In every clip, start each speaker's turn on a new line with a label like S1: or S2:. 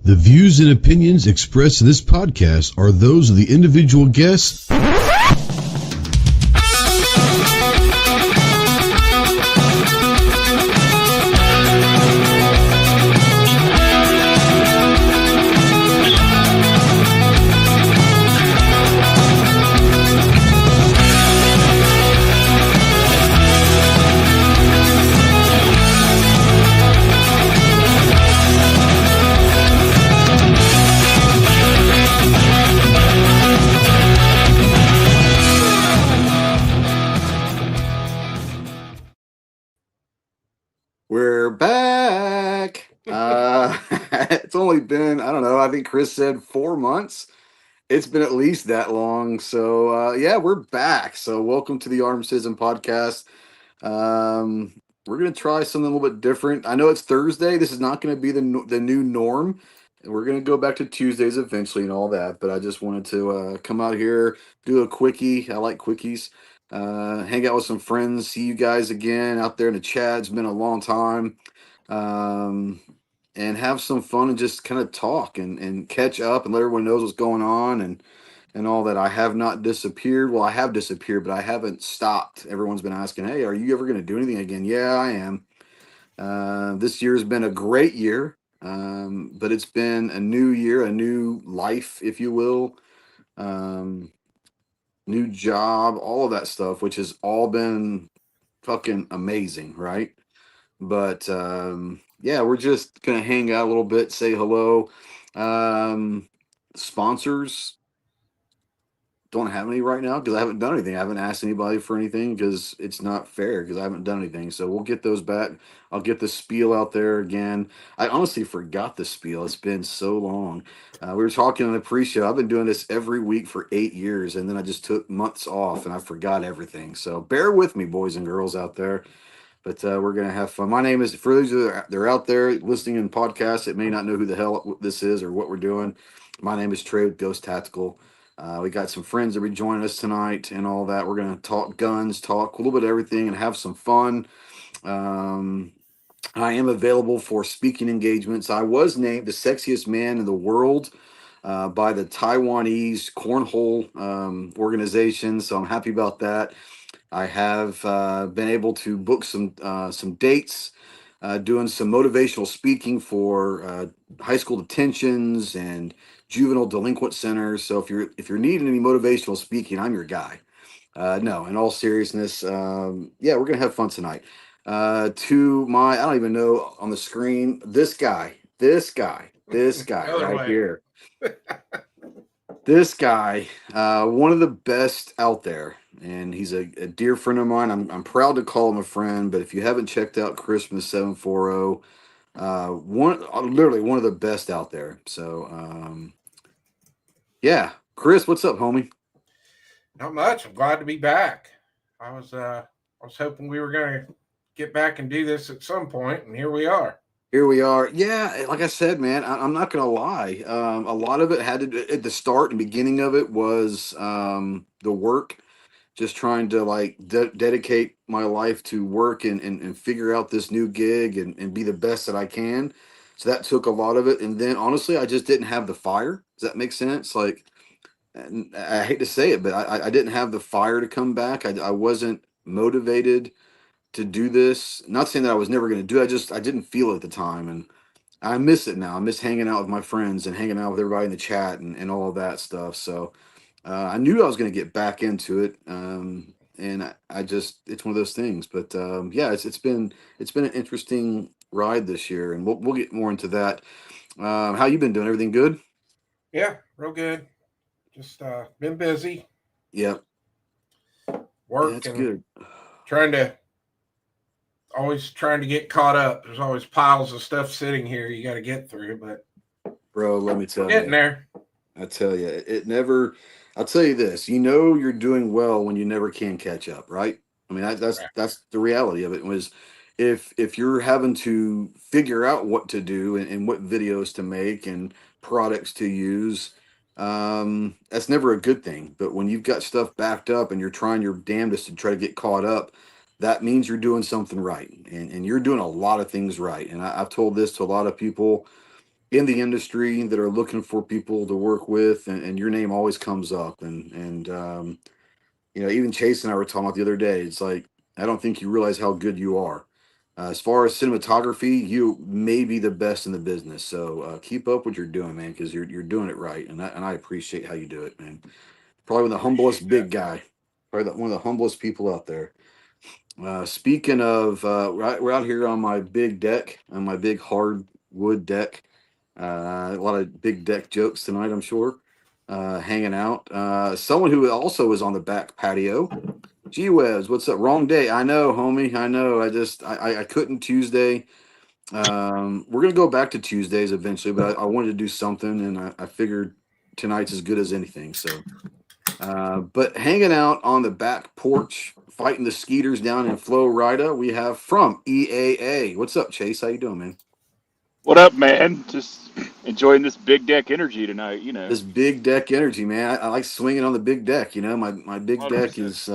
S1: The views and opinions expressed in this podcast are those of the individual guests.
S2: We're back. It's only been, I don't know, I think Chris said 4 months. It's been at least that long. So, yeah, we're back. So, welcome to the Arm Citizen podcast. We're going to try something a little bit different. I know it's Thursday. This is not going to be the new norm. We're going to go back to Tuesdays eventually and all that. But I just wanted to come out here, do a quickie. I like quickies. Hang out with some friends, see you guys again out there in the chat. It's been a long time. And have some fun and just kind of talk and catch up and let everyone knows what's going on and all that. I have not disappeared. Well, I have disappeared, but I haven't stopped. Everyone's been asking, hey, are you ever going to do anything again? Yeah, I am. This year has been a great year, but it's been a new year, a new life, if you will. New job, all of that stuff, which has all been fucking amazing, right? But yeah, we're just gonna hang out a little bit, say hello. Sponsors don't have any right now because I haven't done anything. I haven't asked anybody for anything because it's not fair because I haven't done anything. So we'll get those back. I'll get the spiel out there again. I honestly forgot the spiel. It's been so long. We were talking in the pre-show. I've been doing this every week for 8 years, and then I just took months off and I forgot everything. So bear with me, boys and girls out there. But we're going to have fun. My name is, for those that are out there listening in podcasts that may not know who the hell this is or what we're doing, my name is Trey with Ghost Tactical. We got some friends that will be joining us tonight and all that. We're going to talk guns, talk a little bit of everything, and have some fun. I am available for speaking engagements. I was named the sexiest man in the world by the Taiwanese cornhole organization, so I'm happy about that. I have been able to book some dates, doing some motivational speaking for high school detentions and juvenile delinquent centers. So if you're needing any motivational speaking, I'm your guy. No, in all seriousness, yeah, we're gonna have fun tonight. To my, I don't even know on the screen, this guy right here. This guy, one of the best out there, and he's a dear friend of mine. I'm proud to call him a friend, but if you haven't checked out Christmas 740, literally one of the best out there. So, yeah, Chris, what's up, homie?
S3: Not much. I'm glad to be back. I was hoping we were going to get back and do this at some point, and here we are.
S2: Here we are. Yeah, like I said, man, I'm not going to lie. A lot of it had to, at the start and beginning of it was the work, just trying to like dedicate my life to work and figure out this new gig and be the best that I can. So that took a lot of it. And then honestly, I just didn't have the fire. Does that make sense? Like, I hate to say it, but I didn't have the fire to come back. I wasn't motivated to do this. Not saying that I was never going to do it. I didn't feel it at the time. And I miss it now. I miss hanging out with my friends and hanging out with everybody in the chat and all of that stuff. So I knew I was going to get back into it. And I just, it's one of those things. But yeah, it's been an interesting ride this year, and we'll get more into that. How you been doing? Everything good?
S3: Yeah, real good. Just been busy.
S2: Yep.
S3: Work,
S2: that's
S3: and
S2: good.
S3: Always trying to get caught up. There's always piles of stuff sitting here you got to get through, but
S2: bro, let me tell you,
S3: getting there.
S2: I tell you, it never. I'll tell you this: you're doing well when you never can catch up, right? I mean, that's the reality of it. Was if you're having to figure out what to do and what videos to make and products to use, that's never a good thing. But when you've got stuff backed up and you're trying your damnedest to try to get caught up, that means you're doing something right, and you're doing a lot of things right. And I've told this to a lot of people in the industry that are looking for people to work with, and your name always comes up. And even Chase and I were talking about the other day. It's like I don't think you realize how good you are. As far as cinematography, you may be the best in the business. So keep up what you're doing, man, because you're doing it right, and I appreciate how you do it, man. Probably the
S3: Appreciate
S2: humblest
S3: that.
S2: big guy, probably one of the humblest people out there. Speaking of, we're out here on my big deck, on my big hardwood deck. A lot of big deck jokes tonight, I'm sure. Hanging out. Someone who also is on the back patio. Gee whiz, what's up? Wrong day. I know, homie. I know. I couldn't Tuesday. We're gonna go back to Tuesdays eventually, but I wanted to do something, and I figured tonight's as good as anything. So but hanging out on the back porch, fighting the skeeters down in Florida, we have from EAA. What's up, Chase? How you doing, man?
S4: What up, man? Just enjoying this big deck energy tonight,
S2: This big deck energy, man. I like swinging on the big deck. My big deck
S4: 100%.
S2: is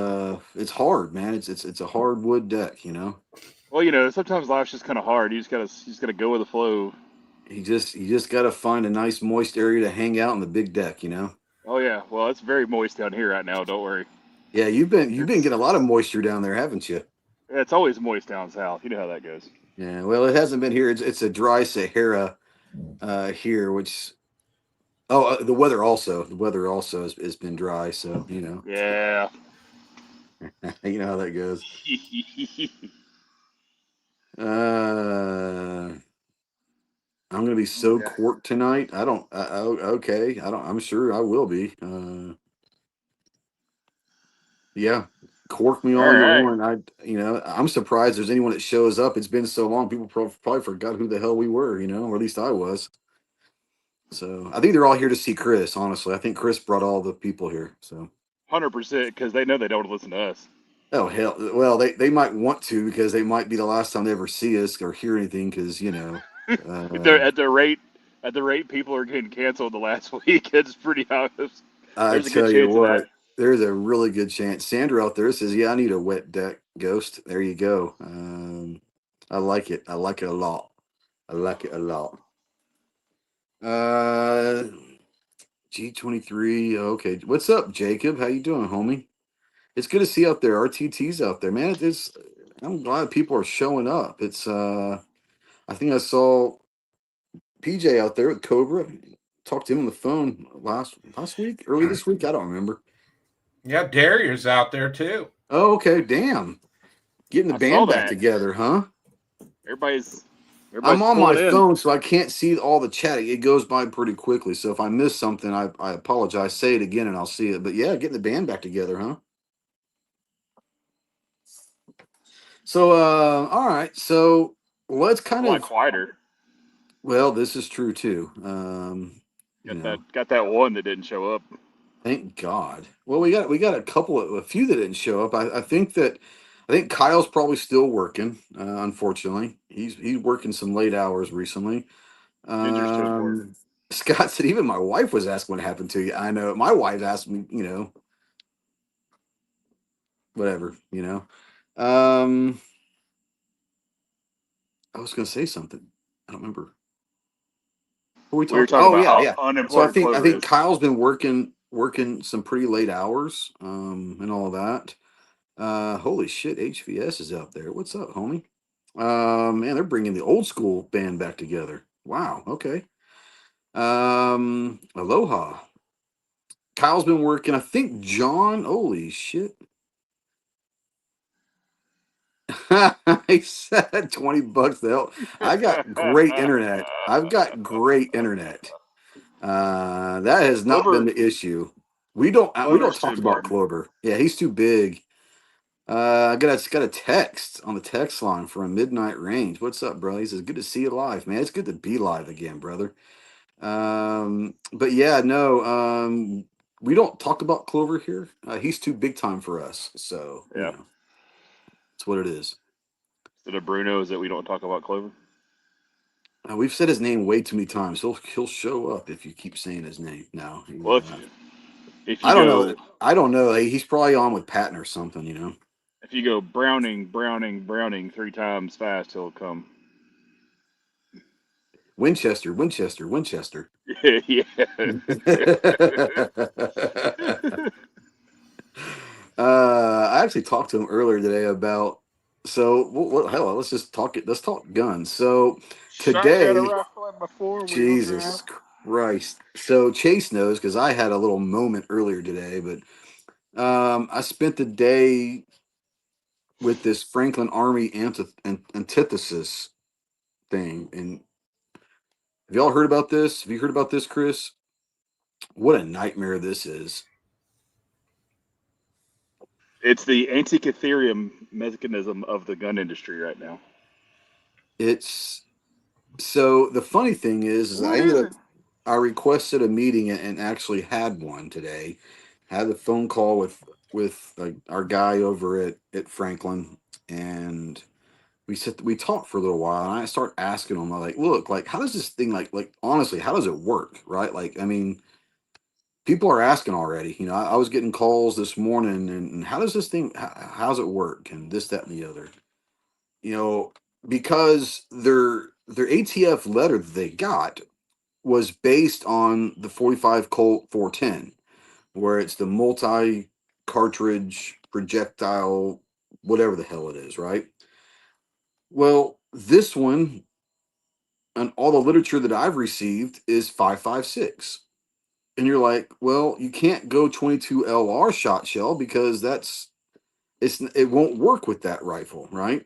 S2: it's hard, man. It's a hardwood deck.
S4: Well, sometimes life's just kind of hard. You just gotta go with the flow.
S2: You just got to find a nice moist area to hang out on the big deck.
S4: Oh yeah, well, it's very moist down here right now. Don't worry.
S2: Yeah, you've been
S4: It's
S2: getting a lot of moisture down there, haven't you?
S4: it's always moist down south. You know how that goes.
S2: Yeah. Well, it hasn't been here. It's a dry Sahara here, which the weather also has been dry, so
S4: Yeah.
S2: you know how that goes. Uh, I'm gonna be so
S4: Okay.
S2: corked tonight. I don't. Okay. I don't. I'm sure I will be. Yeah. Cork me
S4: All
S2: all you
S4: right.
S2: want. I'm surprised there's anyone that shows up. It's been so long. People probably forgot who the hell we were. Or at least I was. So I think they're all here to see Chris. Honestly, I think Chris brought all the people here. So.
S4: 100% because they know they don't listen to us.
S2: Oh hell! Well, they might want to because they might be the last time they ever see us or hear anything. Because
S4: They're
S2: uh,
S4: at the rate people are getting canceled the last week. It's pretty obvious.
S2: I
S4: There's a good
S2: tell you
S4: chance of that.
S2: what, there's a really good chance. Sandra out there says, "Yeah, I need a wet deck ghost." There you go. I like it. I like it a lot. I like it a lot. Uh, G23. Okay, what's up, Jacob? How you doing, homie? It's good to see you out there. RTT's out there, man. I'm glad people are showing up. I think I saw PJ out there with Cobra. Talked to him on the phone last week, early this week. I don't remember.
S3: Yeah, Darier's out there too.
S2: Oh, okay. Damn. Getting the
S4: I saw
S2: band back
S4: that.
S2: together, huh?
S4: Everybody's
S2: I'm
S4: everybody's
S2: on my
S4: pulling in.
S2: phone, so I can't see all the chat. It goes by pretty quickly. So if I miss something, I apologize. Say it again and I'll see it. But yeah, getting the band back together, huh? So all right. So let's
S4: It's a
S2: kind
S4: lot
S2: of
S4: quieter.
S2: well, this is true too. You
S4: Got
S2: know,
S4: that one that didn't show up.
S2: Thank God. Well, we got a few that didn't show up. I think Kyle's probably still working. Unfortunately, he's working some late hours recently.
S4: Ginger's still at work.
S2: Um, Scott said even my wife was asking what happened to you. I know my wife asked me. Whatever. I was going to say something. I don't remember. What we
S4: We were
S2: talking?
S4: talking
S2: Oh
S4: about
S2: yeah,
S4: how
S2: yeah. So I
S4: unimportant
S2: think I
S4: Clover
S2: think
S4: is.
S2: Kyle's been working some pretty late hours. And all of that. Holy shit, HVS is out there. What's up, homie? Man, they're bringing the old school band back together. Wow. Okay. Aloha. Kyle's been working. I think John. Holy shit. I said $20 to help. I got great internet. I've got great internet. That has not been
S4: Clover
S2: the issue. We don't
S4: Clover's too
S2: talk about
S4: important.
S2: Clover. Yeah, he's too big. I got a text on the text line for a midnight range. What's up, bro? He says, "Good to see you live, man. It's good to be live again, brother." But yeah, no, we don't talk about Clover here. He's too big time for us, so
S4: Yeah.
S2: it's what it is.
S4: Instead of Bruno, is that we don't talk about Clover?
S2: We've said his name way too many times. He'll show up if you keep saying his name. No,
S4: Well, if you
S2: I don't know.
S4: go
S2: I don't know. He's probably on with Patton or something.
S4: if you go Browning, Browning, Browning 3 times fast, he'll come.
S2: Winchester, Winchester, Winchester.
S4: Yeah.
S2: I actually talked to him earlier today about. So, hell, let's just talk it. Let's talk guns. So
S4: Shotgun
S2: today,
S4: rifle in my four-wheel drive.
S2: Jesus Christ. So Chase knows because I had a little moment earlier today, but I spent the day with this Franklin Army antithesis thing. And have y'all heard about this? Have you heard about this, Chris? What a nightmare this is.
S4: It's the anti-Catherium mechanism of the gun industry right now.
S2: It's so the funny thing is
S4: What is it?
S2: I requested a meeting and actually had one today. Had a phone call with our guy over at Franklin, and we talked for a little while, and I start asking him, I'm like, look, like, how does this thing, like honestly, how does it work, right? Like, I mean, people are asking already. I was getting calls this morning, and how does this thing, how's it work, and this, that, and the other, you know, because their ATF letter that they got was based on the 45 Colt 410, where it's the multi cartridge projectile, whatever the hell it is, right? Well, this one and all the literature that I've received is 5.56. And you're like, well, you can't go 22 LR shot shell because it won't work with that rifle, right?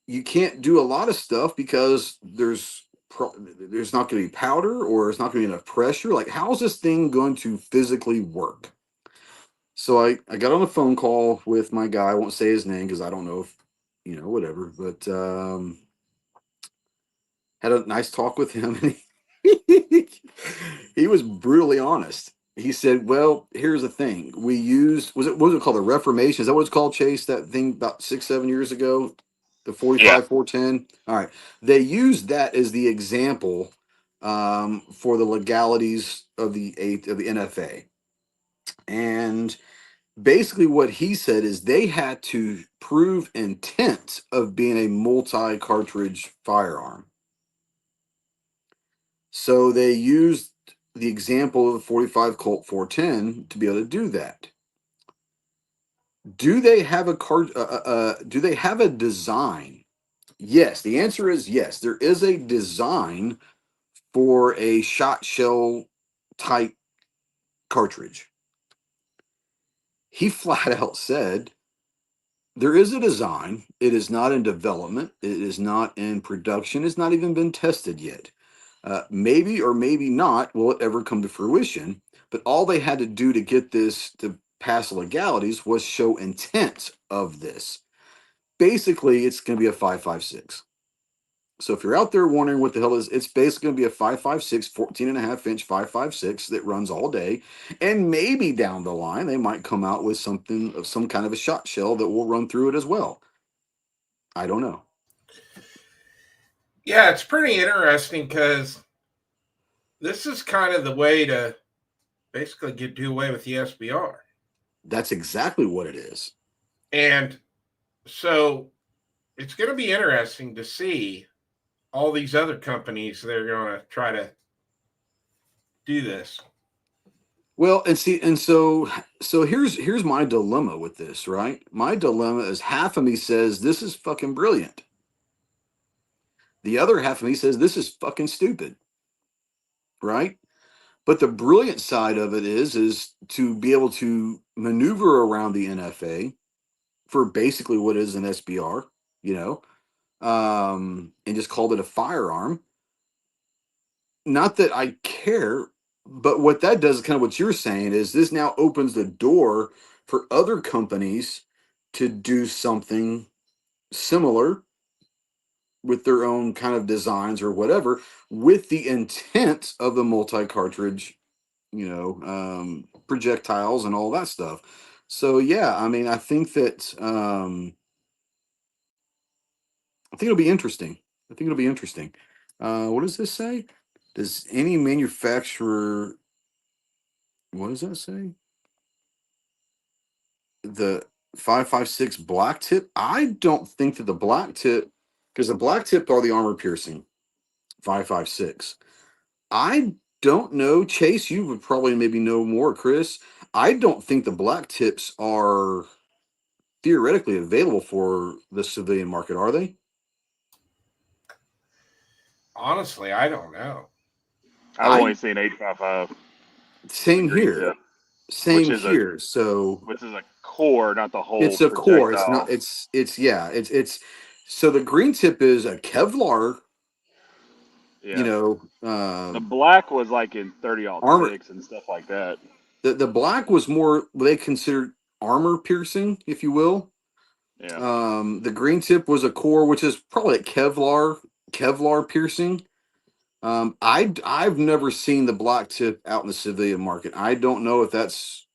S2: You can't do a lot of stuff because there's not going to be powder, or it's not going to be enough pressure. Like, how is this thing going to physically work? So I got on a phone call with my guy. I won't say his name because I don't know if, whatever. But had a nice talk with him. And he was brutally honest. He said, well, here's the thing. We used, what was it called? The Reformation. Is that what it's called, Chase? That thing about 6, 7 years ago? The
S4: Yeah.
S2: 45 410. All right. They used that as the example for the legalities of the NFA. And basically what he said is they had to prove intent of being a multi-cartridge firearm. So they used the example of the 45 Colt 410 to be able to do that. Do they have do they have a design? Yes, the answer is yes. There is a design for a shot shell type cartridge. He flat out said there is a design. It is not in development. It is not in production. It's not even been tested yet. Maybe or maybe not will it ever come to fruition. But all they had to do to get this to pass legalities was show intent of this. Basically, it's going to be a 5.56. So if you're out there wondering what the hell is, it's basically going to be a 5.56, 14.5-inch 5.56 that runs all day. And maybe down the line, they might come out with something of some kind of a shot shell that will run through it as well. I don't know.
S3: Yeah, it's pretty interesting because this is kind of the way to basically do away with the SBR.
S2: That's exactly what it is.
S3: And so it's going to be interesting to see all these other companies that are going to try to do this.
S2: Well, and see, and so here's my dilemma with this, right? My dilemma is half of me says this is fucking brilliant. The other half of me says this is fucking stupid, right? But the brilliant side of it is to be able to maneuver around the NFA for basically what is an SBR, and just called it a firearm. Not that I care, but what that does is kind of what you're saying is this now opens the door for other companies to do something similar with their own kind of designs or whatever, with the intent of the multi-cartridge, projectiles and all that stuff. So yeah, I mean, I think that I think it'll be interesting. I think it'll be interesting. What does this say? Does any manufacturer, what does that say? The 5.56 black tip? I don't think that the black tip, because the black tip are the armor piercing 5.56. I don't know, Chase. You would probably maybe know more, Chris. I don't think the black tips are theoretically available for the civilian market, are they?
S3: Honestly, I don't know.
S4: I've only seen 8.55.
S2: Same
S4: green
S2: here.
S4: tip,
S2: Same
S4: which is
S2: here. So
S4: which is a core, not the whole
S2: it's a core. It's
S4: projectile.
S2: not. It's. So the green tip is a Kevlar.
S4: Yeah.
S2: You know,
S4: The black was like in 30-06
S2: armor.
S4: and stuff like that.
S2: The black was more what they considered armor piercing, if you will.
S4: Yeah.
S2: The green tip was a core, which is probably a Kevlar piercing. I've never seen the black tip out in the civilian market. I don't know if that's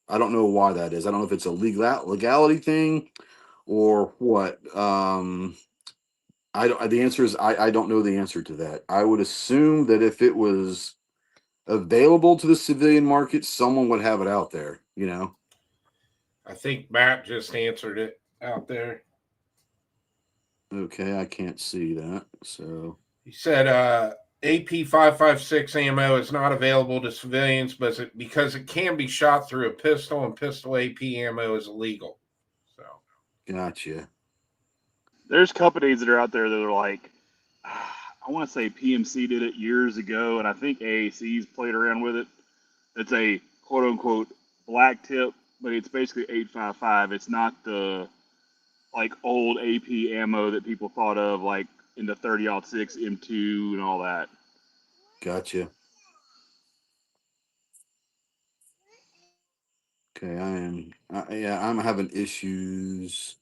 S2: I don't know why that is. I don't know if it's a legality thing or what. I don't, the answer is I don't know the answer to that. I would assume that if it was available to the civilian market, someone would have it out there, you know.
S3: I think Matt just answered it out there.
S2: Okay, I can't see that. So
S3: He said AP 5.56 ammo is not available to civilians, but because it can be shot through a pistol, and pistol AP ammo is illegal. So
S2: gotcha.
S4: There's companies that are out there that are like, I want to say PMC did it years ago, and I think AAC's played around with it. It's a quote unquote black tip, but it's basically 8.55. It's not the like old AP ammo that people thought of, like in the 30-06 M2 and all that.
S2: Gotcha. Okay, I'm having issues.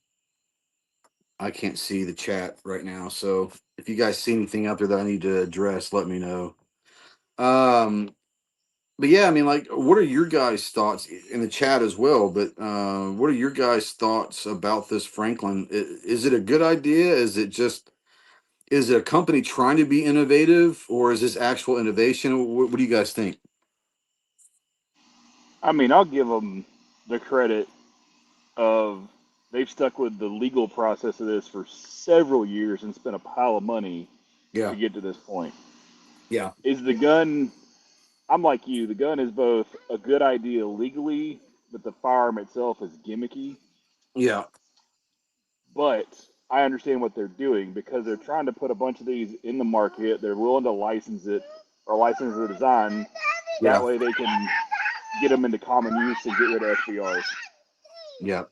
S2: I can't see the chat right now, so if you guys see anything out there that I need to address, let me know. But yeah, I mean, like, what are your guys' thoughts in the chat as well? But what are your guys' thoughts about this, Franklin? Is it a good idea? Is it a company trying to be innovative, or is this actual innovation? What do you guys think?
S4: I mean, I'll give them the credit of they've stuck with the legal process of this for several years and spent a pile of money
S2: Yeah,
S4: to get to this point.
S2: yeah,
S4: Is the gun, I'm like you, the gun is both a good idea legally, but the firearm itself is gimmicky.
S2: yeah,
S4: But I understand what they're doing because they're trying to put a bunch of these in the market. They're willing to license it or license the design. That
S2: yeah,
S4: way they can get them into common use and get rid of SBRs.
S2: yeah.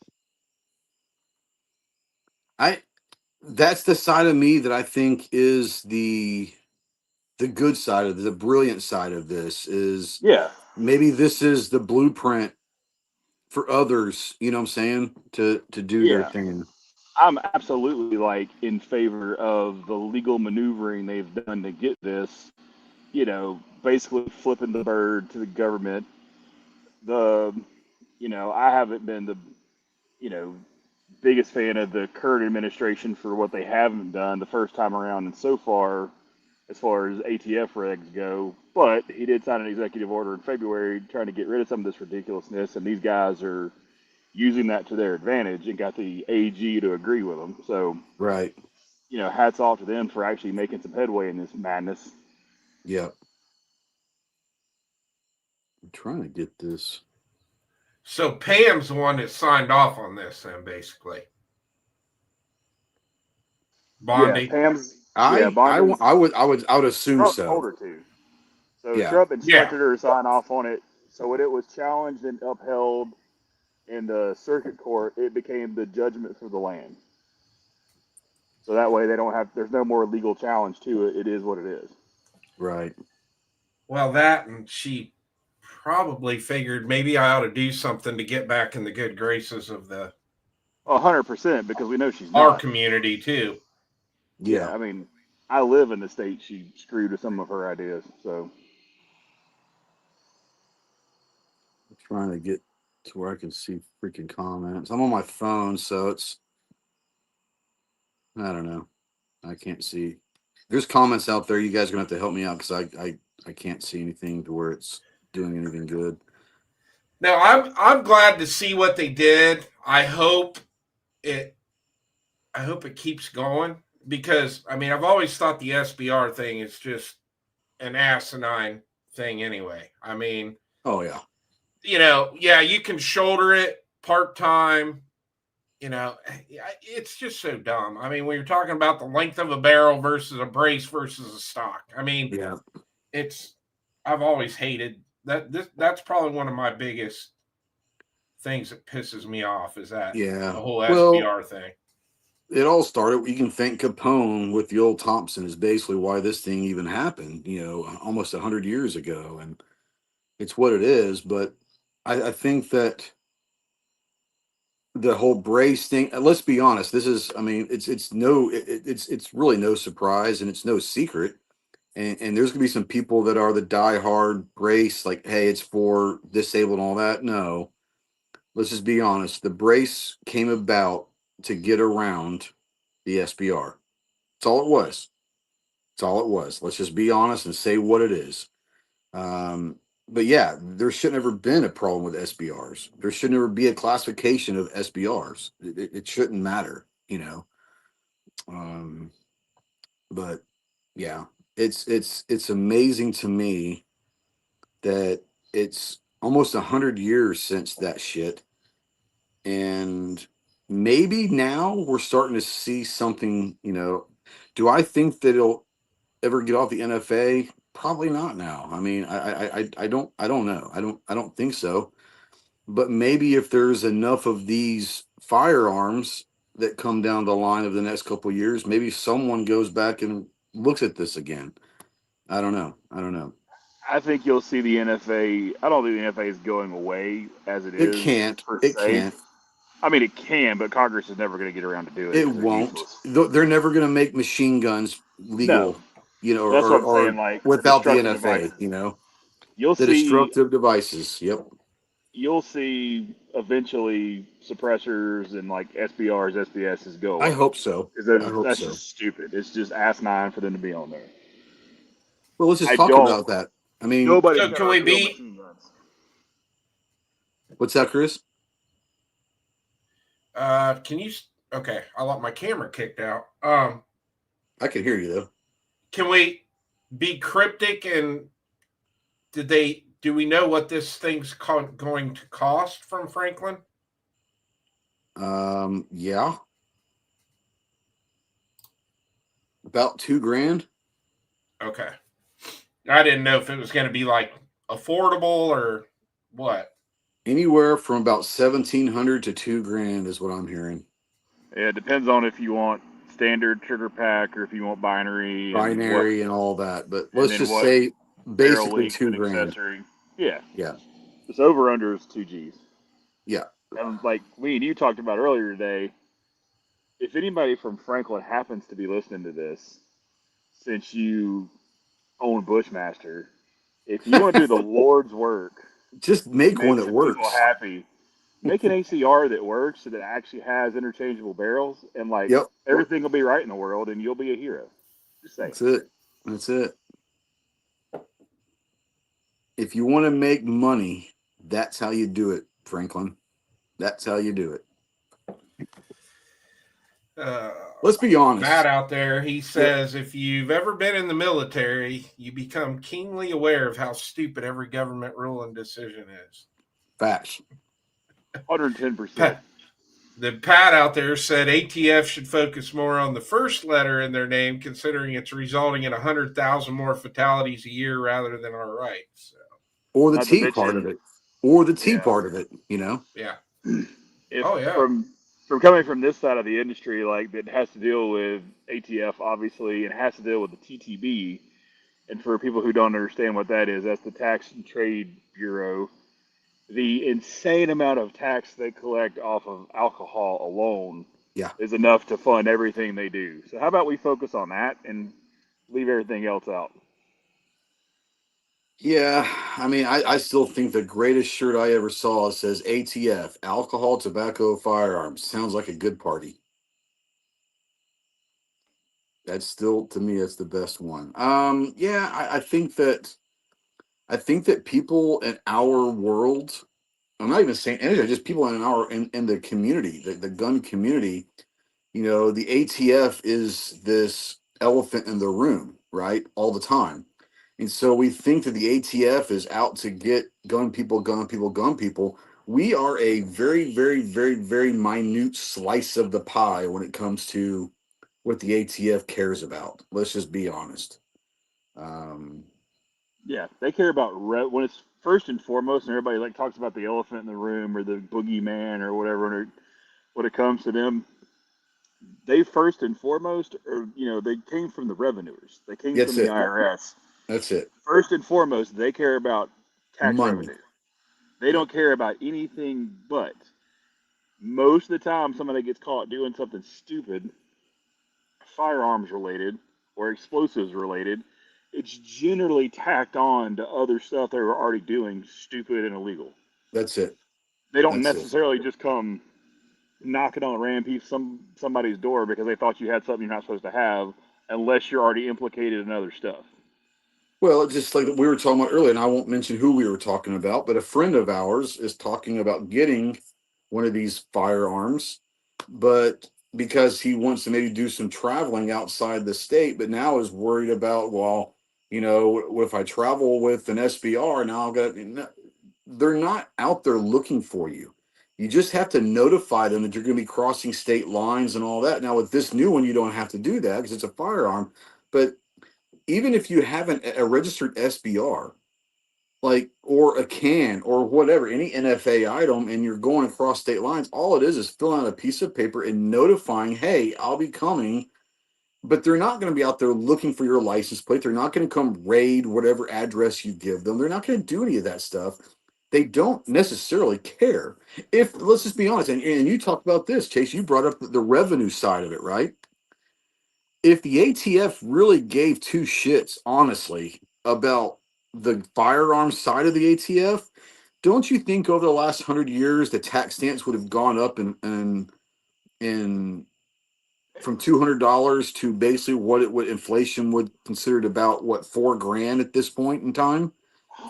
S2: I That's the side of me that I think is the good side of the brilliant side of this is
S4: Yeah.
S2: maybe this is the blueprint for others, you know what I'm saying, to do their
S4: Yeah.
S2: thing.
S4: I'm absolutely like in favor of the legal maneuvering they've done to get this, basically flipping the bird to the government. The, I haven't been the, you know, biggest fan of the current administration for what they haven't done the first time around, and so far, as far as ATF regs go. But he did sign an executive order in February trying to get rid of some of this ridiculousness, and these guys are using that to their advantage and got the AG to agree with them. So,
S2: Right.
S4: hats off to them for actually making some headway in this madness.
S2: Yeah. I'm trying to get this.
S3: So Pam's the one that signed off on this, then basically. Bondi.
S4: Yeah, Pam's. Yeah,
S2: I
S4: Bondi's.
S2: would assume
S4: Trump
S2: so.
S4: told her to. So
S2: Yeah.
S4: Trump instructed her to sign off on it. So when it was challenged and upheld in the circuit court, it became the judgment for the land. So that way they don't have. There's no more legal challenge to it. It is what it is.
S2: Right.
S3: Well, that, and she probably figured maybe I ought to do something to get back in the good graces of
S4: 100%, because we know she's
S3: our
S4: not.
S3: community too.
S2: Yeah.
S4: I mean, I live in the state she screwed with some of her ideas. So
S2: I'm trying to get to where I can see freaking comments. I'm on my phone, so it's I don't know. I can't see. There's comments out there. You guys are gonna have to help me out because I can't see anything to where it's doing anything good.
S3: Now I'm glad to see what they did. I hope it keeps going. because I mean, I've always thought the SBR thing is just an asinine thing anyway. I mean,
S2: Oh yeah.
S3: Yeah, you can shoulder it part time. It's just so dumb. I mean, when you're talking about the length of a barrel versus a brace versus a stock, I mean,
S2: Yeah.
S3: I've always hated that. That's probably one of my biggest things that pisses me off is that
S2: Yeah.
S3: the whole
S2: Well,
S3: SBR thing.
S2: it all started, you can thank Capone with the old Thompson is basically why this thing even happened, almost 100 years ago. And it's what it is. But I think that the whole brace thing, let's be honest, this is, I mean, it's really no surprise and it's no secret. And there's gonna be some people that are the diehard brace, like, hey, it's for disabled and all that. No, let's just be honest. The brace came about to get around the SBR. That's all it was. That's all it was. Let's just be honest and say what it is. But yeah, there should never been a problem with SBRs. There should never be a classification of SBRs. It shouldn't matter. Um, but yeah, it's amazing to me that it's almost 100 years since that shit, and maybe now we're starting to see something. Do I think that it'll ever get off the NFA? Probably not now. I mean, I don't know. I don't think so. But maybe if there's enough of these firearms that come down the line of the next couple of years, maybe someone goes back and looks at this again. I don't know. I don't know.
S4: I think you'll see the NFA. I don't think the NFA is going away as it
S2: It
S4: is
S2: can't.
S4: per
S2: It
S4: se.
S2: can't.
S4: I mean, it can, but Congress is never going to get around to do it
S2: It
S4: because they're
S2: won't.
S4: useless.
S2: They're never going to make machine guns
S4: No,
S2: legal,
S4: that's what I'm
S2: or
S4: saying. Like
S2: without the
S4: destructive
S2: NFA.
S4: devices. You'll
S2: The
S4: see.
S2: destructive devices. Yep.
S4: You'll see eventually suppressors and like SBRs, SBSs go
S2: I
S4: away
S2: hope so. I
S4: because
S2: hope
S4: that's
S2: so.
S4: just stupid. It's just asinine for them to be on there.
S2: Well, let's just
S4: I
S2: talk
S4: don't.
S2: about that. I mean,
S4: Nobody's
S3: So
S4: gonna
S3: can we
S4: repeal
S3: be
S4: machine guns.
S2: what's that, Chris?
S3: can you okay, I want my camera kicked out.
S2: I can hear you though.
S3: Can we be cryptic and do we know what this thing's going to cost from Franklin?
S2: Yeah, about $2,000.
S3: Okay. I didn't know if it was going to be like affordable or what.
S2: Anywhere from about 1,700 to $2,000 is what I'm hearing.
S4: Yeah, it depends on if you want standard trigger pack or if you want binary
S2: Binary and all that, but
S4: and
S2: let's
S4: then
S2: just
S4: what
S2: say
S4: barrel
S2: basically
S4: length and
S2: $2,000.
S4: accessory. Yeah,
S2: Yeah,
S4: this over under is 2 Gs.
S2: yeah.
S4: And like me and you talked about earlier today, if anybody from Franklin happens to be listening to this, since you own Bushmaster, if you want to do the Lord's work
S2: Just
S4: and
S2: make one
S4: make
S2: that
S4: some people
S2: works.
S4: happy, make an ACR that works so that actually has interchangeable barrels, and like
S2: Yep,
S4: everything will be right in the world, and you'll be a hero. Just saying.
S2: that's it. That's it. If you want to make money, that's how you do it, Franklin. That's how you do it. Let's be
S3: Matt
S2: honest.
S3: out there, he
S2: Yep.
S3: says if you've ever been in the military, you become keenly aware of how stupid every government rule and decision is.
S2: Facts.
S4: 110%.
S3: The Pat out there said ATF should focus more on the first letter in their name, considering it's resulting in 100,000 more fatalities a year rather than our rights. So.
S2: Or the
S4: Not to
S2: T part of it. Or the T
S4: yeah.
S2: part of it,
S3: Yeah.
S4: If
S3: Oh, yeah.
S4: from coming from this side of the industry, like that has to deal with ATF, obviously, and has to deal with the TTB. And for people who don't understand what that is, that's the Tax and Trade Bureau. The insane amount of tax they collect off of alcohol alone
S2: Yeah.
S4: is enough to fund everything they do. So how about we focus on that and leave everything else out?
S2: Yeah. I mean, I still think the greatest shirt I ever saw says ATF, alcohol, tobacco, firearms. Sounds like a good party. That's still, to me, that's the best one. Yeah, I think that people in our world, I'm not even saying anything, just people in the community, the gun community, The ATF is this elephant in the room, right? All the time. And so we think that the ATF is out to get gun people, gun people, gun people. We are a very, very, very, very minute slice of the pie when it comes to what the ATF cares about. Let's just be honest. Um,
S4: Yeah, they care about when it's first and foremost, and everybody like talks about the elephant in the room or the boogeyman or whatever. When it comes to them, they first and foremost, or they came from the revenuers. They came from
S2: that's
S4: the
S2: it.
S4: IRS.
S2: That's it.
S4: First and foremost, they care about tax
S2: Money.
S4: revenue. They
S2: Yep.
S4: don't care about anything but. Most of the time, somebody gets caught doing something stupid, firearms related or explosives related, it's generally tacked on to other stuff they were already doing, stupid and illegal.
S2: That's it.
S4: They don't
S2: That's it.
S4: necessarily just come knocking on a random somebody's door because they thought you had something you're not supposed to have, unless you're already implicated in other stuff.
S2: Well, just like we were talking about earlier, and I won't mention who we were talking about, but a friend of ours is talking about getting one of these firearms, but because he wants to maybe do some traveling outside the state, but now is worried about, well, what if I travel with an SBR? Now I've got, they're not out there looking for you. You just have to notify them that you're going to be crossing state lines and all that. Now, with this new one, you don't have to do that because it's a firearm. But even if you haven't a registered SBR, like or a can or whatever, any NFA item, and you're going across state lines, all it is filling out a piece of paper and notifying, hey, I'll be coming. But they're not going to be out there looking for your license plate. They're not going to come raid whatever address you give them. They're not going to do any of that stuff. They don't necessarily care. If let's just be honest, and you talked about this, Chase. You brought up the revenue side of it, right? If the ATF really gave two shits, honestly, about the firearms side of the ATF, don't you think over the last 100 years the tax stance would have gone up in from $200 to basically what inflation would considered about what $4,000 at this point in time?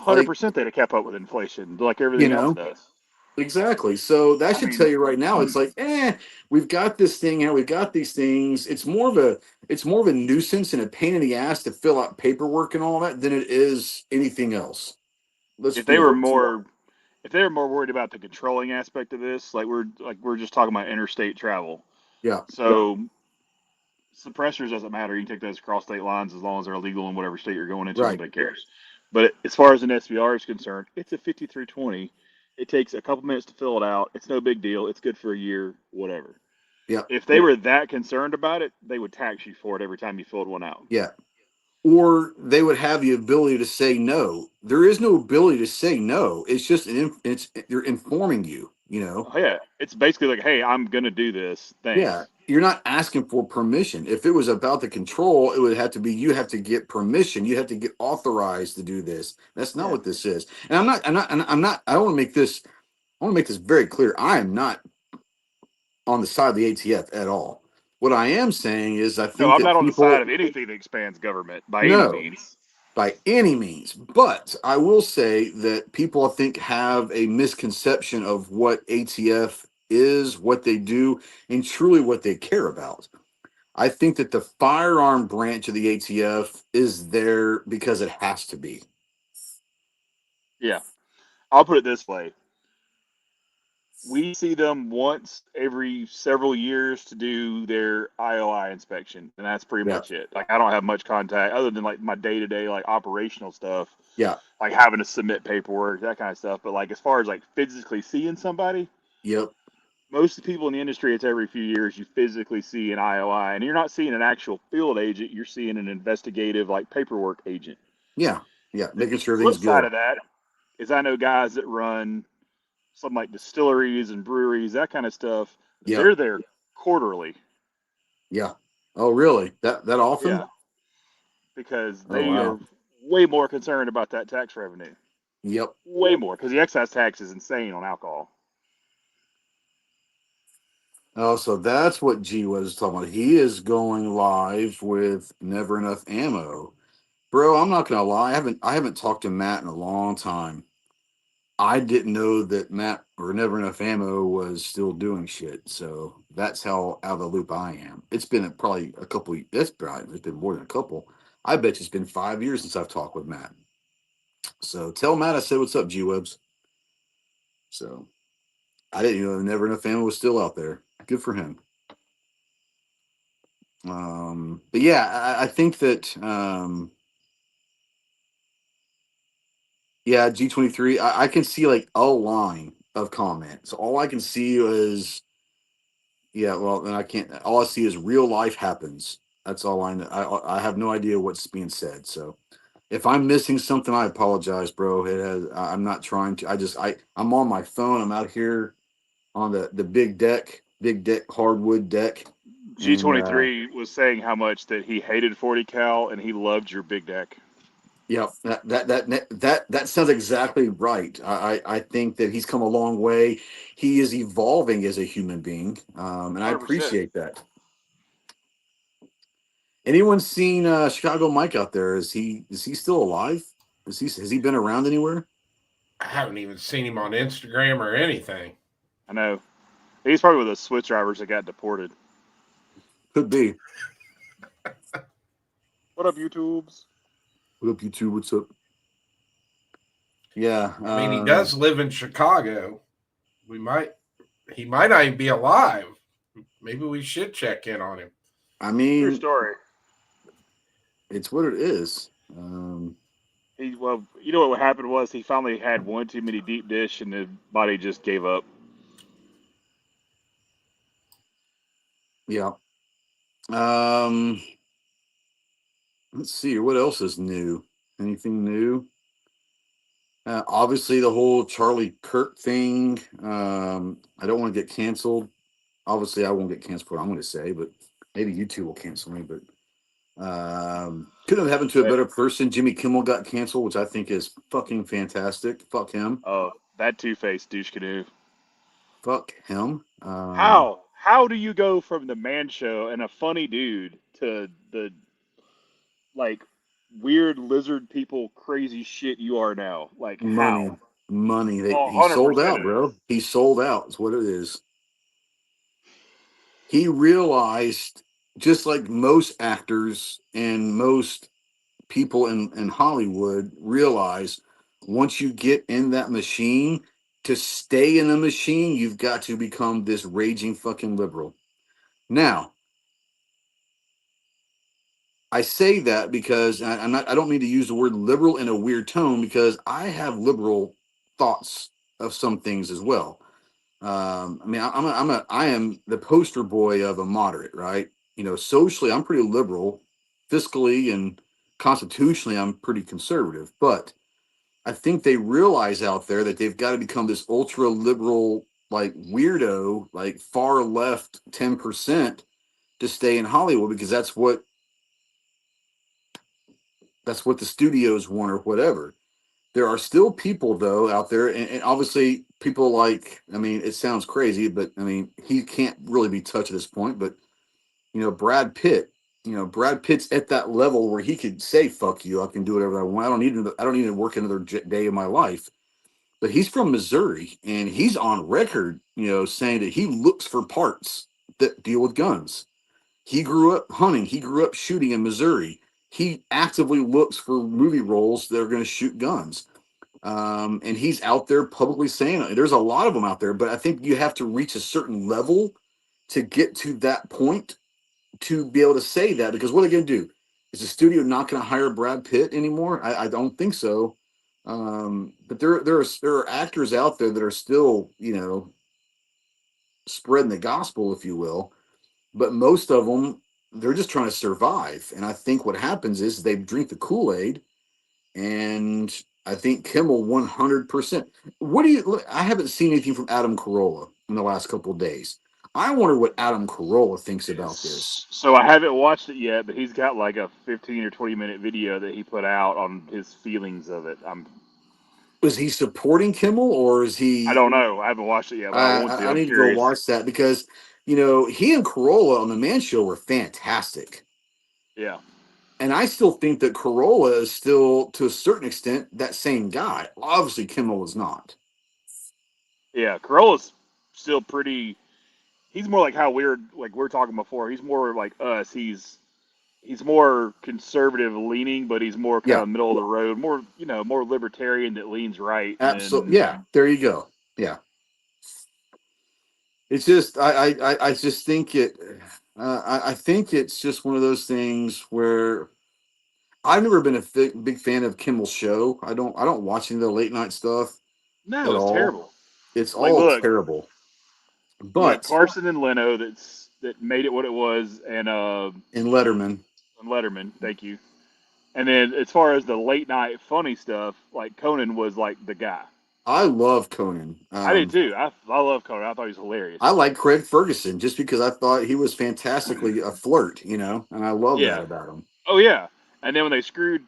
S2: Like,
S4: 100% they'd have kept up with inflation, like
S2: you
S4: everything else
S2: know,
S4: does.
S2: exactly. So that
S4: I
S2: should tell
S4: mean,
S2: you right now, it's like, we've got this thing here, we've got these things. It's more of a nuisance and a pain in the ass to fill out paperwork and all that than it is anything else. Let's
S4: if they
S2: be
S4: were
S2: honest.
S4: more if they were more worried about the controlling aspect of this, like we're just talking about interstate travel.
S2: Yeah,
S4: So suppressors doesn't matter. You can take those across state lines as long as they're illegal in whatever state you're going into.
S2: right.
S4: Nobody cares. But as far as an SBR is concerned, it's a 5320. It takes a couple minutes to fill it out. It's no big deal. It's good for a year, whatever.
S2: Yeah,
S4: If they were that concerned about it, they would tax you for it every time you filled one out.
S2: yeah. Or they would have the ability to say no. There is no ability to say no. It's just they're informing you.
S4: Oh, yeah, it's basically like, hey, I'm gonna do this.
S2: Yeah,
S4: Thanks.
S2: you're not asking for permission. If it was about the control, it would have to be you have to get permission. You have to get authorized to do this. That's not
S4: Yeah.
S2: what this is. And I'm not. I want to make this. I want to make this very clear. I am not on the side of the ATF at all. What I am saying is, I
S4: No,
S2: think
S4: I'm
S2: that
S4: not on the side
S2: people
S4: of anything that expands government by any
S2: no,
S4: means.
S2: by any means. But I will say that people, I think, have a misconception of what ATF is, what they do, and truly what they care about. I think that the firearm branch of the ATF is there because it has to be.
S4: Yeah, I'll put it this way: we see them once every several years to do their IOI inspection, and that's pretty
S2: Yeah,
S4: much it. Like I don't have much contact other than like my day to day like operational stuff,
S2: yeah,
S4: like having to submit paperwork, that kind of stuff. But like as far as like physically seeing somebody,
S2: yep,
S4: most of the people in the industry, it's every few years you physically see an IOI, and you're not seeing an actual field agent. You're seeing an investigative like paperwork agent.
S2: yeah, yeah.
S4: The
S2: Making sure
S4: flip
S2: everything's
S4: side
S2: good.
S4: of that is I know guys that run some like distilleries and breweries, that kind of stuff.
S2: Yep,
S4: They're there quarterly.
S2: yeah. Oh, really? That often?
S4: Yeah, because
S2: Oh,
S4: they are
S2: wow.
S4: way more concerned about that tax revenue.
S2: Yep.
S4: Way more, because the excise tax is insane on alcohol.
S2: Oh, so that's what G was talking about. He is going live with Never Enough Ammo. Bro, I'm not gonna lie. I haven't talked to Matt in a long time. I didn't know that Matt or Never Enough Ammo was still doing shit. So that's how out of the loop I am. It's been probably a couple. It's been more than a couple. I bet you it's been 5 years since I've talked with Matt. So tell Matt I said what's up, G Webs. So I didn't know Never Enough Ammo was still out there. Good for him. But yeah, I think that yeah, G23. I can see like a line of comments. All I can see is yeah. Well, then I can't. All I see is real life happens. That's all I know. I have no idea what's being said. So if I'm missing something, I apologize, bro. I'm not trying to. I'm on my phone. I'm out here on the big deck hardwood deck, and
S4: G23 was saying how much that he hated 40 cal and he loved your big deck.
S2: yeah, that sounds exactly right. I think that he's come a long way. He is evolving as a human being, and I
S4: 100%.
S2: appreciate that. Anyone seen Chicago Mike out there? Is he still alive? Has he been around anywhere?
S3: I haven't even seen him on Instagram or anything.
S4: I know. He's probably with the Swiss drivers that got deported.
S2: Could be.
S4: What up, YouTubes?
S2: What up, YouTube? What's up? Yeah,
S3: I mean, he does live in Chicago. He might not even be alive. Maybe we should check in on him.
S2: I
S4: True
S2: mean,
S4: story.
S2: it's what it is.
S4: Well, you know what happened was he finally had one too many deep dish and the body just gave up.
S2: Yeah. Let's see. What else is new? Anything new? Obviously, the whole Charlie Kirk thing. I don't want to get canceled. Obviously, I won't get canceled for what I'm going to say, but maybe you two will cancel me. But could have happened to a better person. Jimmy Kimmel got canceled, which I think is fucking fantastic. Fuck him.
S4: Oh, that two-faced douche canoe.
S2: Fuck him.
S4: How do you go from the man show and a funny dude to the like weird lizard people crazy shit you are now? Like
S2: Money,
S4: how?
S2: money.
S4: Oh,
S2: He sold
S4: 100%
S2: out,
S4: it is.
S2: bro. He sold out. Is what it is. He realized, just like most actors and most people in Hollywood realize, once you get in that machine, to stay in the machine, you've got to become this raging fucking liberal. Now, I say that because I don't mean to use the word liberal in a weird tone, because I have liberal thoughts of some things as well. I mean, I am the poster boy of a moderate, right? You know, socially, I'm pretty liberal, fiscally and constitutionally, I'm pretty conservative. But I think they realize out there that they've got to become this ultra liberal, like weirdo, like far left 10% to stay in Hollywood, because that's what the studios want or whatever. There are still people though out there, and obviously people like, I mean, it sounds crazy, but I mean, he can't really be touched at this point. But Brad Pitt, Brad Pitt's at that level where he could say "fuck you," I can do whatever I want. I don't need to work another day of my life. But he's from Missouri, and he's on record, saying that he looks for parts that deal with guns. He grew up hunting. He grew up shooting in Missouri. He actively looks for movie roles that are going to shoot guns. And he's out there publicly saying it. There's a lot of them out there, but I think you have to reach a certain level to get to that point to be able to say that. Because what are they going to do? Is the studio not going to hire Brad Pitt anymore? I don't think so. But there are actors out there that are still, spreading the gospel, if you will. But most of them, they're just trying to survive. And I think what happens is they drink the Kool-Aid, and I think Kimmel 100%. I haven't seen anything from Adam Carolla in the last couple of days. I wonder what Adam Carolla thinks about this.
S4: So I haven't watched it yet, but he's got like a 15 or 20-minute video that he put out on his feelings of it.
S2: Is he supporting Kimmel, or is
S4: I
S2: he?
S4: don't know. I haven't watched it yet, but I want to.
S2: I
S4: I'm
S2: need to go
S4: curious.
S2: watch that, because he and Carolla on the Man Show were fantastic.
S4: Yeah.
S2: And I still think that Carolla is still, to a certain extent, that same guy. Obviously, Kimmel is not.
S4: Yeah, Corolla's still pretty. He's more like how we're talking before. He's more like us. He's more conservative leaning, but he's more kind
S2: Yeah,
S4: of middle of the road, more more libertarian that leans right
S2: absolutely.
S4: than.
S2: Yeah, there you go. Yeah, it's just I just think it. I think it's just one of those things where I've never been a big fan of Kimmel's show. I don't watch any of the late night stuff
S4: No,
S2: at
S4: it's
S2: all.
S4: terrible.
S2: It's
S4: Like,
S2: all terrible.
S4: you got
S2: But
S4: Carson and Leno that made it what it was,
S2: in Letterman,
S4: and Letterman. Thank you. And then as far as the late night funny stuff, like Conan was like the guy.
S2: I love Conan.
S4: I did too. I love Conan. I thought he was hilarious.
S2: I like Craig Ferguson just because I thought he was fantastically a flirt, and I love that
S4: Yeah.
S2: about him.
S4: Oh yeah. And then when they screwed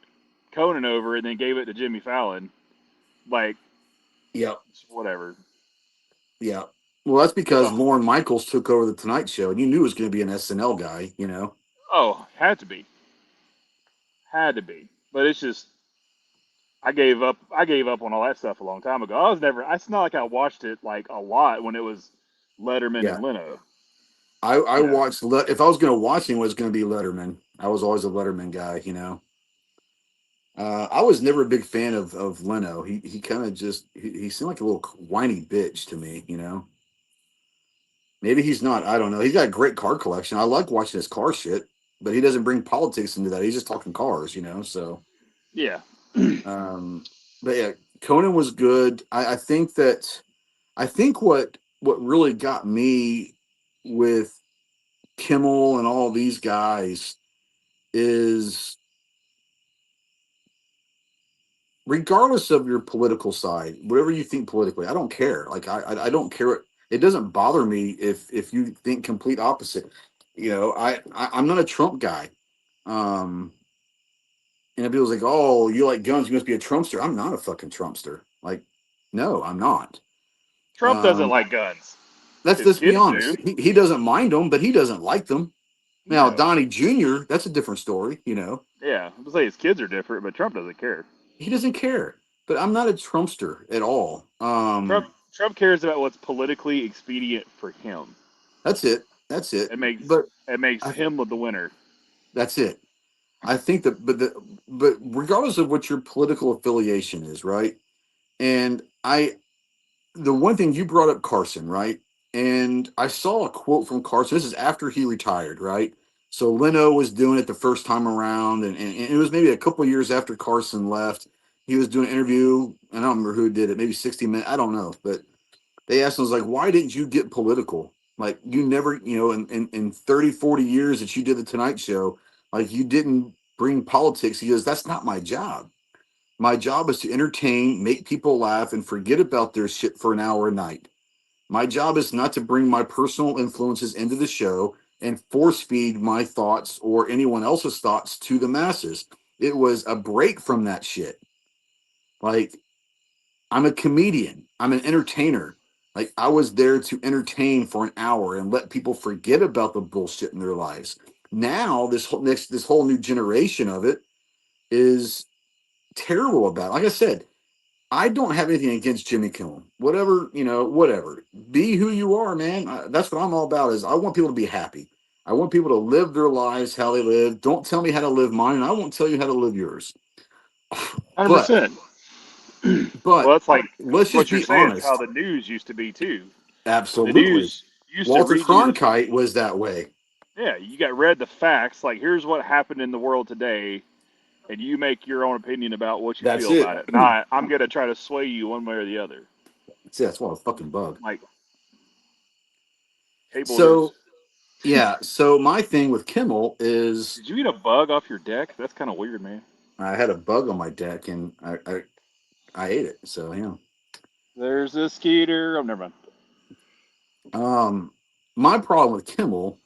S4: Conan over and then gave it to Jimmy Fallon, like
S2: Yep.
S4: whatever.
S2: Yeah. Well, that's because
S4: Ugh.
S2: Lorne Michaels took over the Tonight Show, and you knew it was going to be an SNL guy.
S4: Oh, had to be. Had to be. But it's just I gave up. I gave up on all that stuff a long time ago. I was never. It's not like I watched it like a lot when it was Letterman
S2: Yeah.
S4: and Leno.
S2: I
S4: You know.
S2: watched, if I was going to watch him, it was going to be Letterman. I was always a Letterman guy. I was never a big fan of Leno. He kind of he seemed like a little whiny bitch to me. Maybe he's not. I don't know. He's got a great car collection. I like watching his car shit, but he doesn't bring politics into that. He's just talking cars. So,
S4: Yeah.
S2: um, but yeah, Conan was good. I think what really got me with Kimmel and all these guys is regardless of your political side, whatever you think politically, I don't care. Like I don't care. It doesn't bother me if you think complete opposite. I'm not a Trump guy. Um, and people's like, oh, you like guns, you must be a Trumpster. I'm not a fucking Trumpster. Like, no, I'm not.
S4: Trump doesn't
S2: Um,
S4: like guns. His
S2: let's be
S4: kids
S2: honest.
S4: do.
S2: He doesn't mind them, but he doesn't like them. Now,
S4: No.
S2: Donnie Jr., that's a different story.
S4: Yeah. I would say his kids are different, but Trump doesn't care.
S2: He doesn't care. But I'm not a Trumpster at all.
S4: Trump cares about what's politically expedient for him.
S2: That's it. That's it.
S4: It makes
S2: But
S4: it makes
S2: I,
S4: him the winner.
S2: that's it. I think that, but regardless of what your political affiliation is, right? And the one thing you brought up, Carson, right? And I saw a quote from Carson. This is after he retired, right? So Leno was doing it the first time around, and it was maybe a couple of years after Carson left. He was doing an interview, and I don't remember who did it, maybe 60 Minutes, I don't know. But they asked him, was like, why didn't you get political? Like, you never, in 30, 40 years that you did the Tonight Show, like, you didn't bring politics. He goes, that's not my job. My job is to entertain, make people laugh, and forget about their shit for an hour a night. My job is not to bring my personal influences into the show and force feed my thoughts or anyone else's thoughts to the masses. It was a break from that shit. Like, I'm a comedian, I'm an entertainer. Like, I was there to entertain for an hour and let people forget about the bullshit in their lives. Now, this whole new generation of it is terrible about it. Like I said, I don't have anything against Jimmy Kimmel. Whatever. Be who you are, man. That's what I'm all about. Is I want people to be happy. I want people to live their lives how they live. Don't tell me how to live mine, and I won't tell you how to live yours.
S4: 100%.
S2: But
S4: Well, that's like
S2: let's just
S4: what you're
S2: be
S4: saying is how
S2: honest.
S4: the news used to be too. The
S2: Absolutely.
S4: news used to
S2: Walter
S4: read you the
S2: Cronkite was that way.
S4: yeah, you got read the facts. Like, here's what happened in the world today, and you make your own opinion about what you
S2: That's
S4: feel
S2: it.
S4: about it. Not, I'm gonna try to sway you one way or the other.
S2: That's it. That's what a fucking bug.
S4: Like cable news.
S2: So yeah. So my thing with Kimmel is
S4: Did you eat a bug off your deck? That's kind of weird, man.
S2: I had a bug on my deck and I ate it. So yeah.
S4: There's a skeeter. Oh, never mind.
S2: My problem with Kimmel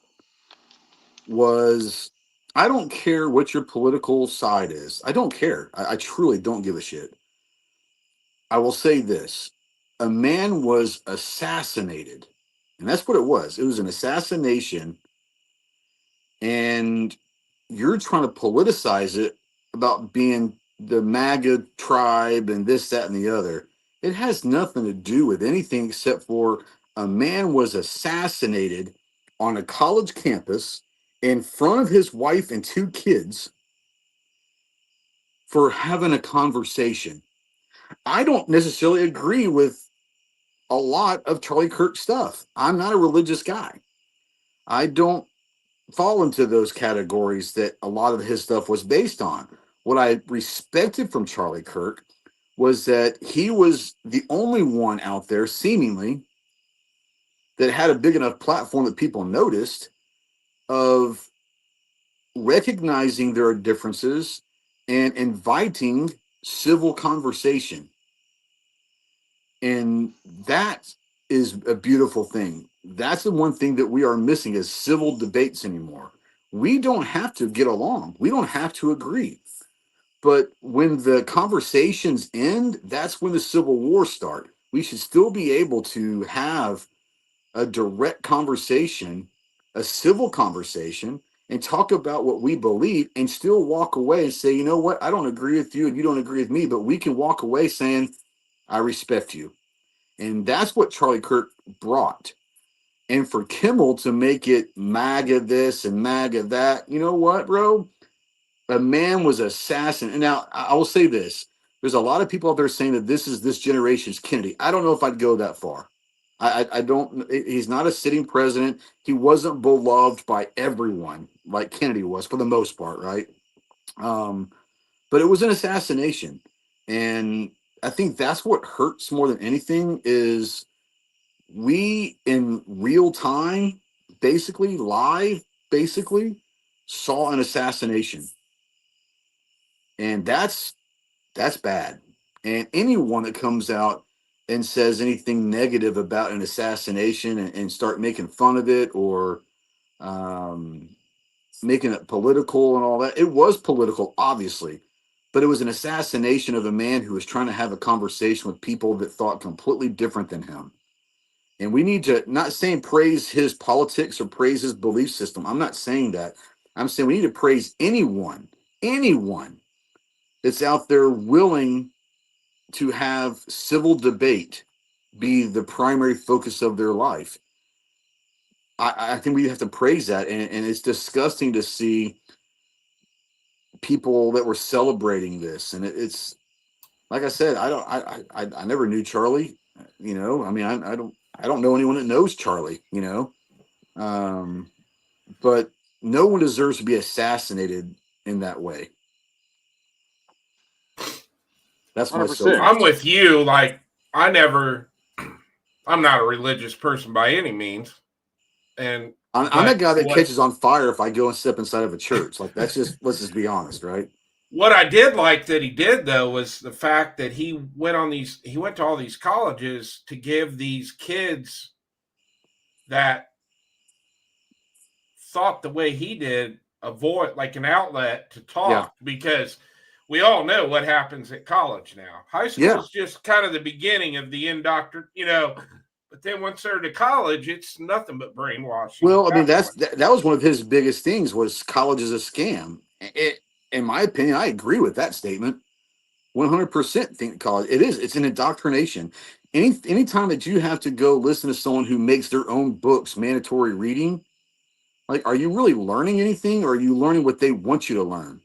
S2: was I don't care what your political side is. I don't care. I truly don't give a shit. I will say this: a man was assassinated, and that's what it was. It was an assassination, and you're trying to politicize it about being the MAGA tribe and this, that, and the other. It has nothing to do with anything except for a man was assassinated on a college campus in front of his wife and 2 kids for having a conversation. I don't necessarily agree with a lot of Charlie Kirk stuff. I'm not a religious guy. I don't fall into those categories that a lot of his stuff was based on. What I respected from Charlie Kirk was that he was the only one out there, seemingly, that had a big enough platform that people noticed, of recognizing there are differences and inviting civil conversation. And that is a beautiful thing. That's the one thing that we are missing is civil debates anymore. We don't have to get along. We don't have to agree. But when the conversations end, that's when the civil war start. We should still be able to have a direct conversation, a civil conversation, and talk about what we believe and still walk away and say, you know what, I don't agree with you and you don't agree with me, but we can walk away saying, I respect you. And that's what Charlie Kirk brought. And for Kimmel to make it MAGA this and MAGA that, you know what, bro? A man was assassin. And now I will say this. There's a lot of people out there saying that this is this generation's Kennedy. I don't know if I'd go that far. I don't. He's not a sitting president. He wasn't beloved by everyone like Kennedy was for the most part, right? But it was an assassination, and I think that's what hurts more than anything is we in real time, basically live, basically saw an assassination, and that's bad. And anyone that comes out and says anything negative about an assassination and start making fun of it or um, making it political and all that, it was political, obviously, but it was an assassination of a man who was trying to have a conversation with people that thought completely different than him. And we need to, not saying praise his politics or praise his belief system. I'm not saying that. I'm saying we need to praise anyone that's out there willing to have civil debate be the primary focus of their life. I think we have to praise that. And it's disgusting to see people that were celebrating this. And it's like I said, I never knew Charlie, you know, I mean, I don't know anyone that knows Charlie, you know, but no one deserves to be assassinated in that way. That's my
S4: 100%.
S2: soapbox.
S3: I'm with you. Like, I'm not a religious person by any means. And
S2: I'm that guy that
S3: what
S2: catches on fire if I go and step inside of a church. Like that's just let's just be honest, right?
S3: what I did like that he did though was the fact that he went to all these colleges to give these kids that thought the way he did like an outlet to talk because we all know what happens at college now. High school is just kind of the beginning of the but then once they're to college, it's nothing but brainwashing.
S2: Well, I mean, that was one of his biggest things was college is a scam. In my opinion, I agree with that statement. 100% think college. It's an indoctrination. Anytime that you have to go listen to someone who makes their own books mandatory reading, like, are you really learning anything or are you learning what they want you to learn?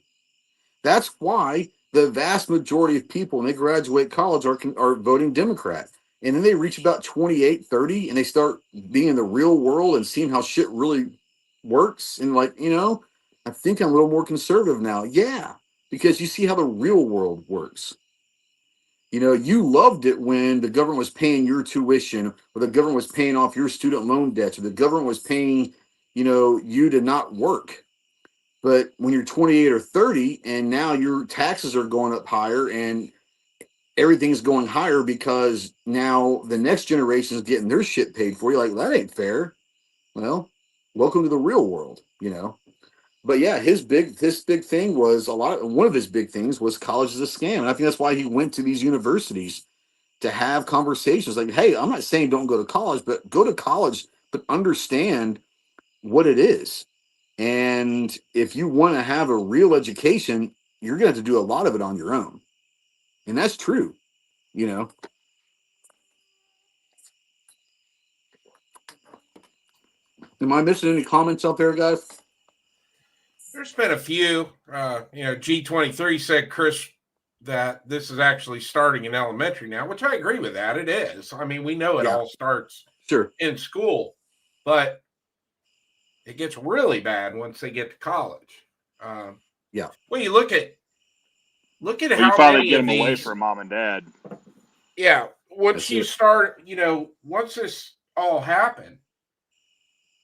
S2: That's why the vast majority of people when they graduate college are voting Democrat. And then they reach about 28, 30, and they start being in the real world and seeing how shit really works. And like, you know, I think I'm a little more conservative now. Yeah, because you see how the real world works. You know, you loved it when the government was paying your tuition or the government was paying off your student loan debts or the government was paying, you know, you to not work. But when you're 28 or 30 and now your taxes are going up higher and everything's going higher because now the next generation is getting their shit paid for, you like, that ain't fair. Well, welcome to the real world, you know. But yeah, his big thing was one of his big things was college is a scam. And I think that's why he went to these universities to have conversations like, hey, I'm not saying don't go to college, but go to college, but understand what it is. And if you want to have a real education, you're going to have to do a lot of it on your own. And that's true, you know. Am I missing any comments out there, guys?
S3: There's been a few. G23 said, Chris, that this is actually starting in elementary now, which I agree with that. It is. I mean, we know it all starts in school, but it gets really bad once they get to college. Well, you look at how
S4: you finally
S3: many
S4: get
S3: of
S4: them away
S3: these
S4: from mom and dad.
S3: Yeah, once you start, once this all happened,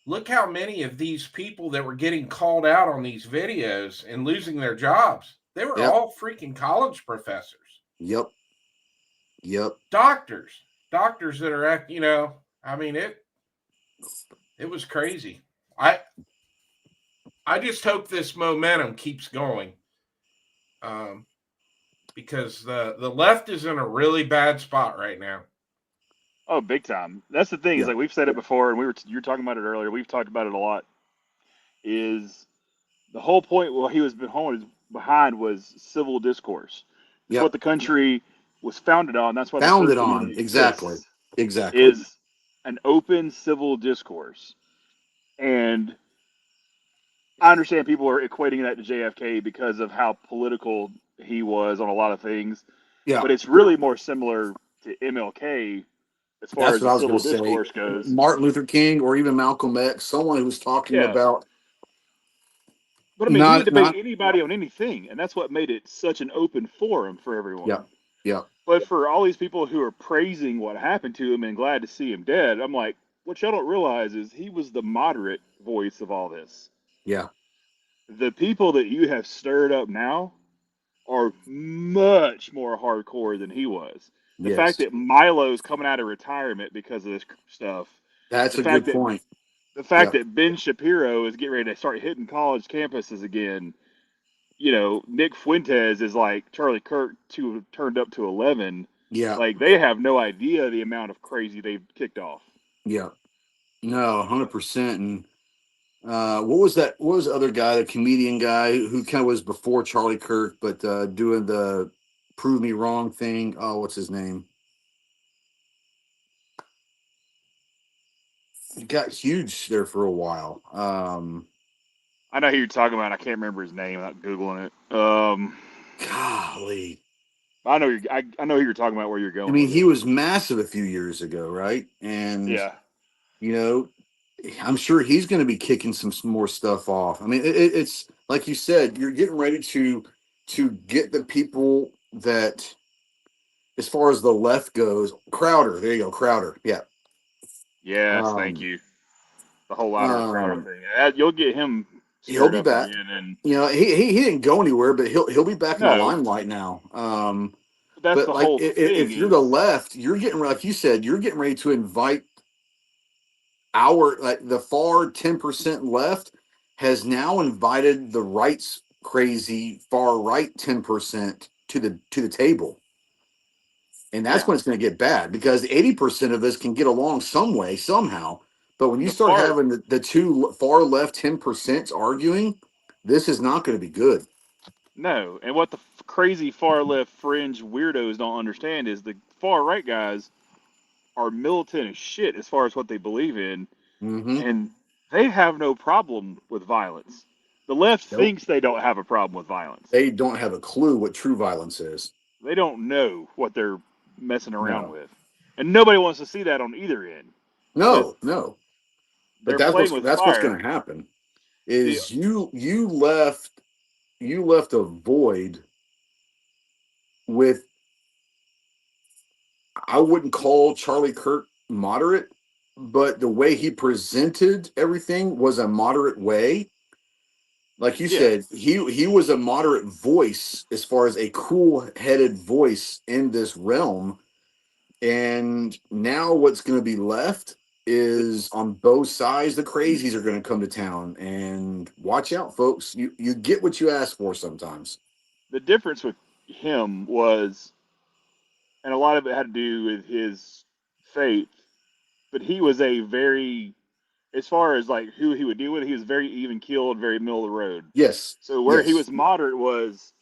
S3: look how many of these people that were getting called out on these videos and losing their jobs, they were all freaking college professors.
S2: Yep.
S3: Doctors that are at, I mean, it was crazy. I just hope this momentum keeps going. Because the left is in a really bad spot right now.
S4: Oh, big time. That's the thing. Is like we've said it before, and you were talking about it earlier. We've talked about it a lot. Is the whole point? Well, he was behind was civil discourse. It's what the country was founded on. That's why
S2: founded on exactly
S4: is an open civil discourse. And I understand people are equating that to JFK because of how political he was on a lot of things.
S2: Yeah,
S4: but it's really more similar to MLK. As far as the civil discourse goes,
S2: Martin Luther King or even Malcolm X, someone who's talking about.
S4: But I mean, he would debate anybody on anything, and that's what made it such an open forum for everyone.
S2: Yeah.
S4: But for all these people who are praising what happened to him and glad to see him dead, I'm like, what y'all don't realize is he was the moderate voice of all this.
S2: Yeah.
S4: The people that you have stirred up now are much more hardcore than he was. The fact that Milo's coming out of retirement because of this stuff.
S2: That's a good point.
S4: The fact that Ben Shapiro is getting ready to start hitting college campuses again. Nick Fuentes is like Charlie Kirk turned up to 11.
S2: Yeah.
S4: Like they have no idea the amount of crazy they've kicked off.
S2: Yeah. No, 100%. And what was that? What was the other guy, the comedian guy who kind of was before Charlie Kirk, but doing the prove me wrong thing? Oh, what's his name? He got huge there for a while.
S4: I know who you're talking about. I can't remember his name without Googling it.
S2: Golly.
S4: I know who you're talking about, where you're going.
S2: I mean, he was massive a few years ago, right? And, I'm sure he's going to be kicking some more stuff off. I mean, it's like you said, you're getting ready to get the people that, as far as the left goes, Crowder. There you go, Crowder. Yeah.
S4: Yes, thank you. The whole Crowder thing. You'll get him.
S2: He'll be back.
S4: And
S2: he didn't go anywhere, but he'll be back in the limelight now.
S4: That's the whole thing.
S2: If you're the left, you're getting, like you said, you're getting ready to invite the far 10% left has now invited the right's crazy far right 10% to the table. And that's when it's going to get bad, because 80% of us can get along some way, somehow. But when you start having the two far left 10% arguing, this is not going to be good.
S4: No. And what the crazy far left fringe weirdos don't understand is the far right guys are militant as shit as far as what they believe in.
S2: Mm-hmm.
S4: And they have no problem with violence. The left thinks they don't have a problem with violence.
S2: They don't have a clue what true violence is.
S4: They don't know what they're messing around with. And nobody wants to see that on either end.
S2: No. But that's what's going to happen. Is you left a void with, I wouldn't call Charlie Kirk moderate, but the way he presented everything was a moderate way. Like you said, he was a moderate voice as far as a cool-headed voice in this realm. And now what's going to be left is, on both sides, the crazies are going to come to town. And watch out, folks. You get what you ask for sometimes.
S4: The difference with him was, and a lot of it had to do with his faith, but he was a very, as far as like who he would deal with, he was very even-keeled, very middle of the road.
S2: Yes.
S4: So where he was moderate was,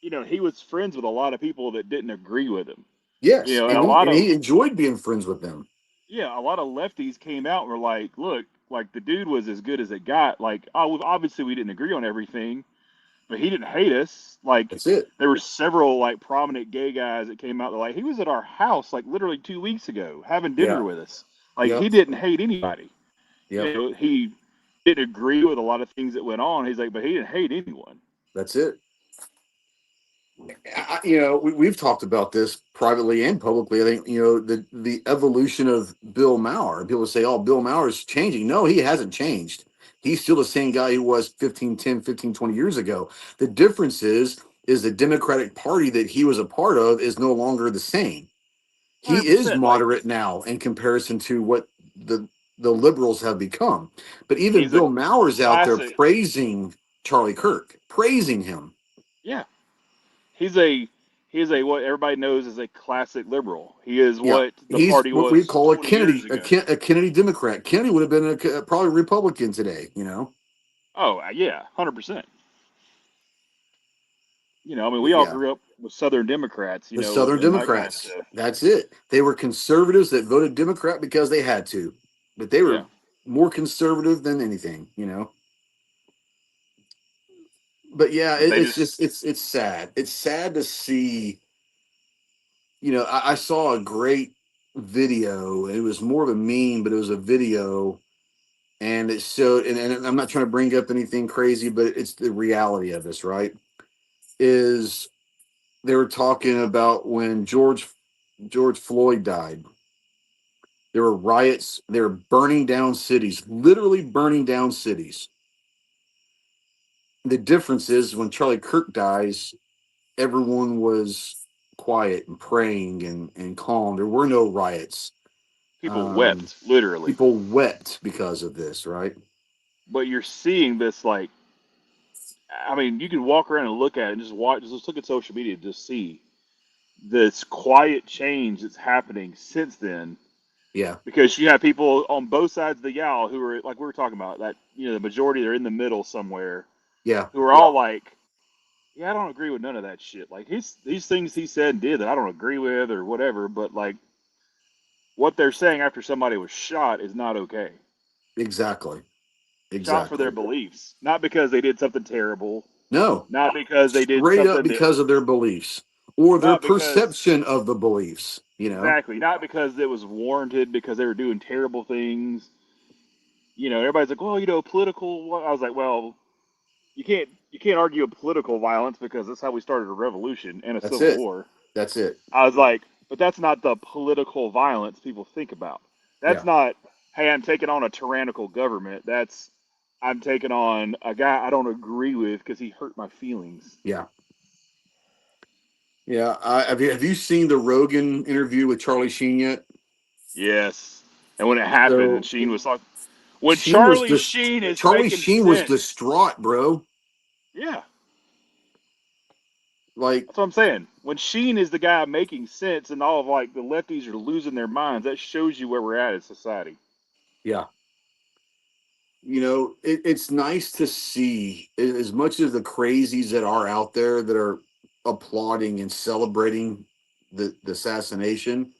S4: he was friends with a lot of people that didn't agree with him.
S2: Yes, and he enjoyed being friends with them.
S4: Yeah, a lot of lefties came out and were like, look, like the dude was as good as it got. Like, oh, obviously we didn't agree on everything, but he didn't hate us. Like,
S2: That's it.
S4: there were several like prominent gay guys that came out. They're like, he was at our house like literally 2 weeks ago having dinner
S2: Yeah.
S4: with us. Like,
S2: Yep.
S4: he didn't hate anybody.
S2: Yep.
S4: You know, he didn't agree with a lot of things that went on. He's like, but he didn't hate anyone.
S2: That's it. You know, we've talked about this privately and publicly. I think, you know, the evolution of Bill Maher. People say, oh, Bill Maher is changing. No, he hasn't changed. He's still the same guy he was 20 years ago. The difference is the Democratic Party that he was a part of is no longer the same. He is
S4: 100%.
S2: moderate now in comparison to what the liberals have become. But even
S4: He's a
S2: Bill Maher's out there
S4: classic.
S2: praising Charlie Kirk, praising him.
S4: Yeah. He's a what everybody knows as a classic liberal. He is
S2: Yeah,
S4: what the
S2: he's
S4: party
S2: what we
S4: was
S2: call a
S4: 20 years ago.
S2: Kennedy Democrat. Kennedy would have been probably Republican today, you know.
S4: Oh yeah, 100%. You know, I mean, we all
S2: Yeah,
S4: grew up with Southern Democrats, you
S2: the
S4: know,
S2: Southern
S4: and that kind of
S2: Democrats.
S4: stuff.
S2: That's it. They were conservatives that voted Democrat because they had to, but they were
S4: Yeah.
S2: more conservative than anything, you know. But yeah,
S4: But they
S2: it's
S4: just
S2: just it's sad. It's sad to see. You know, I saw a great video. It was more of a meme, but it was a video, and it showed. And I'm not trying to bring up anything crazy, but it's the reality of this, right? Is they were talking about when George Floyd died. There were riots. They were burning down cities, literally burning down cities. The difference is when Charlie Kirk dies, everyone was quiet and praying and calm. There were no riots.
S4: people wept, literally.
S2: People wept because of this, right?
S4: But you're seeing this, like, I mean, you can walk around and look at it and just watch, just look at social media to see this quiet change that's happening since then.
S2: Yeah.
S4: Because you have people on both sides of the aisle who are, like we were talking about, that, you know, the majority, they're in the middle somewhere,
S2: Yeah.
S4: who are all like, yeah, I don't agree with none of that shit. Like, these things he said and did that I don't agree with or whatever, but, like, what they're saying after somebody was shot is not okay.
S2: Exactly.
S4: Shot for their
S2: Exactly.
S4: beliefs, not because they did something terrible,
S2: No.
S4: not because they did
S2: Straight up
S4: something that,
S2: because of their beliefs or their
S4: not because,
S2: perception of the beliefs, you know?
S4: exactly, not because it was warranted, because they were doing terrible things. You know, everybody's like, well, you know, political. I was like, well, you can't argue a political violence because that's how we started a revolution and a
S2: That's
S4: civil
S2: it.
S4: war.
S2: That's it.
S4: I was like, but that's not the political violence people think about. That's
S2: Yeah.
S4: not, hey, I'm taking on a tyrannical government. That's, I'm taking on a guy I don't agree with because he hurt my feelings.
S2: Yeah. Yeah. Have you seen the Rogan interview with Charlie Sheen yet?
S4: Yes. And when it happened, and
S2: So
S4: Sheen was like, when Charlie Sheen is
S2: Charlie
S4: making
S2: Sheen was
S4: sense.
S2: distraught, bro.
S4: Yeah.
S2: Like,
S4: That's what I'm saying. When Sheen is the guy making sense and all of like the lefties are losing their minds, that shows you where we're at as society.
S2: yeah. You know, it's nice to see as much as the crazies that are out there that are applauding and celebrating the assassination.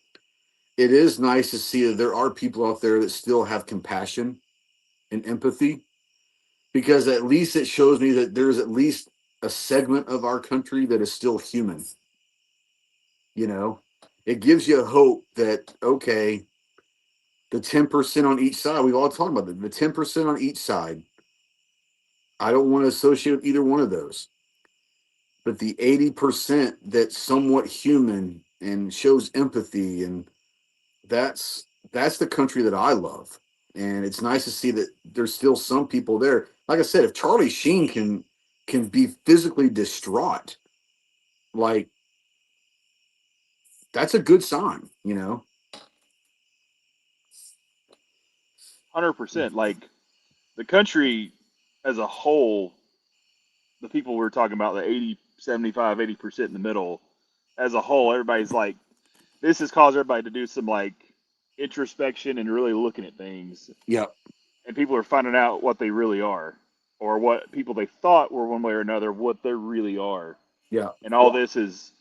S2: It is nice to see that there are people out there that still have compassion and empathy, because at least it shows me that there's at least a segment of our country that is still human. You know, it gives you hope that, okay, the 10% on each side, we've all talked about it, the 10% on each side, I don't want to associate with either one of those. But the 80% that's somewhat human and shows empathy, and that's the country that I love. And it's nice to see that there's still some people there. Like I said, if Charlie Sheen can be physically distraught, like, that's a good sign, you know.
S4: 100%. Like the country as a whole, the people we were talking about, the 80, 75, 80% in the middle, as a whole, everybody's like, this has caused everybody to do some like introspection and really looking at things.
S2: Yep.
S4: And people are finding out what they really are, or what people they thought were one way or another, what they really are.
S2: Yeah.
S4: And all this is,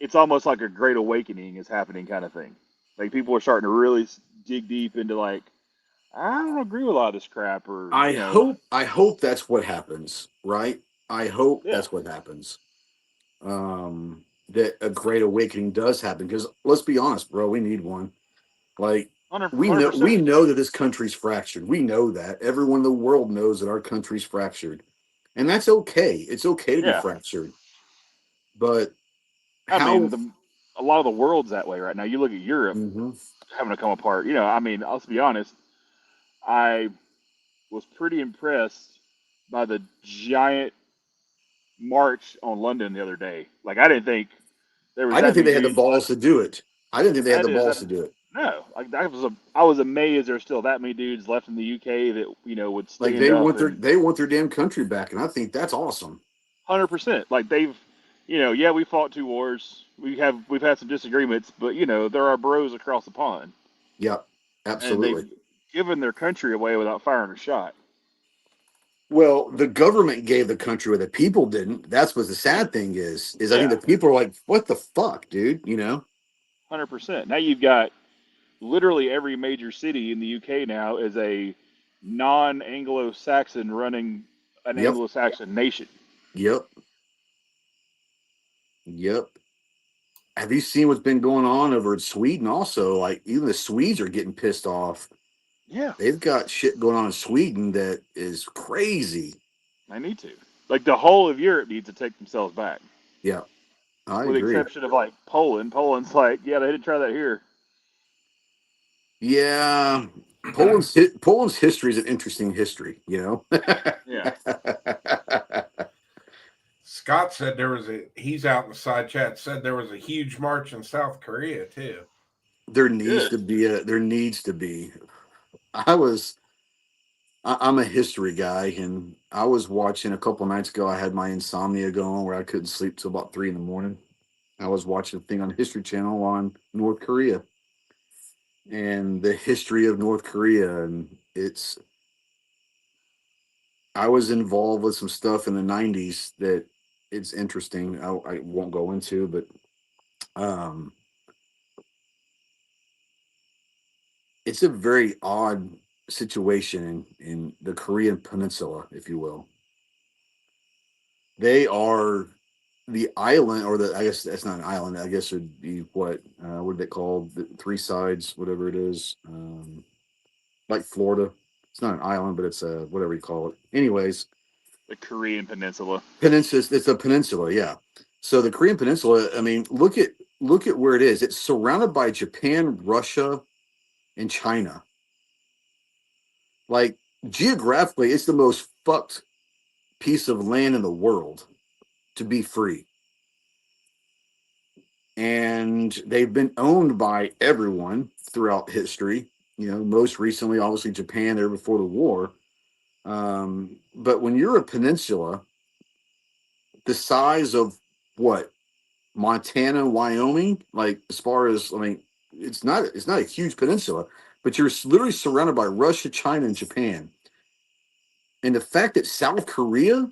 S4: it's almost like a great awakening is happening kind of thing. Like people are starting to really dig deep into like, I don't agree with a lot of this crap. Or
S2: I hope that's what happens, right? I hope
S4: yeah,
S2: that's what happens. That a great awakening does happen, because let's be honest, bro, we need one. Like,
S4: 100%.
S2: we know that this country's fractured. We know that. Everyone in the world knows that our country's fractured. And that's okay. It's okay to be
S4: Yeah,
S2: fractured. But
S4: I mean,
S2: how
S4: a lot of the world's that way right now. You look at Europe
S2: hmm
S4: having to come apart. I mean, let's be honest. I was pretty impressed by the giant march on London the other day. Like, I didn't think there was
S2: I didn't
S4: that
S2: think
S4: many
S2: they had the
S4: dudes
S2: balls
S4: left.
S2: to do it. I didn't think they had
S4: I
S2: the
S4: did.
S2: balls to do it.
S4: No, like I was amazed there's still that many dudes left in the UK that would
S2: Like,
S4: stand up and
S2: they want their damn country back, and I think that's awesome.
S4: 100%. Like they've, yeah, we fought 2 wars. We've had some disagreements, but there are bros across the pond,
S2: Yeah,
S4: and
S2: absolutely.
S4: they've given their country away without firing a shot.
S2: Well, the government gave the country where the people didn't. That's what the sad thing is. I think
S4: Yeah,
S2: the people are like, "What the fuck, dude?"
S4: 100%. Now you've got literally every major city in the UK now is a non-Anglo-Saxon running an
S2: Yep,
S4: Anglo-Saxon nation.
S2: yep, yep. Have you seen what's been going on over in Sweden? Also, like, even the Swedes are getting pissed off.
S4: Yeah,
S2: They've got shit going on in Sweden that is crazy.
S4: they need to. Like the whole of Europe needs to take themselves back,
S2: Yeah, I
S4: with the
S2: agree.
S4: exception of like Poland. Poland's like, yeah, they didn't try that here.
S2: Yeah, Poland's history is an interesting history.
S4: Yeah.
S3: Scott said he's out in the side chat, said there was a huge march in South Korea too.
S2: There needs
S4: Good.
S2: to be there needs to be. I'm a history guy, and I was watching a couple nights ago. I had my insomnia going where I couldn't sleep till about 3 in the morning. I was watching a thing on History Channel on North Korea and the history of North Korea, and I was involved with some stuff in the '90s that it's interesting. I won't go into, but um, it's a very odd situation in the Korean Peninsula, if you will. They are the island, or I guess that's not an island. I guess it'd be what are they called? The three sides, whatever it is, like Florida. It's not an island, but it's a whatever you call it. Anyways,
S4: The Korean Peninsula.
S2: peninsula. It's a peninsula, yeah. So the Korean Peninsula. I mean, look at where it is. It's surrounded by Japan, Russia, and China. Like, geographically, it's the most fucked piece of land in the world to be free. And they've been owned by everyone throughout history. Most recently, obviously, Japan there before the war. But when you're a peninsula, the size of what Montana, Wyoming, like, as far as, I mean, it's not a huge peninsula, but you're literally surrounded by Russia, China, and Japan. And the fact that South Korea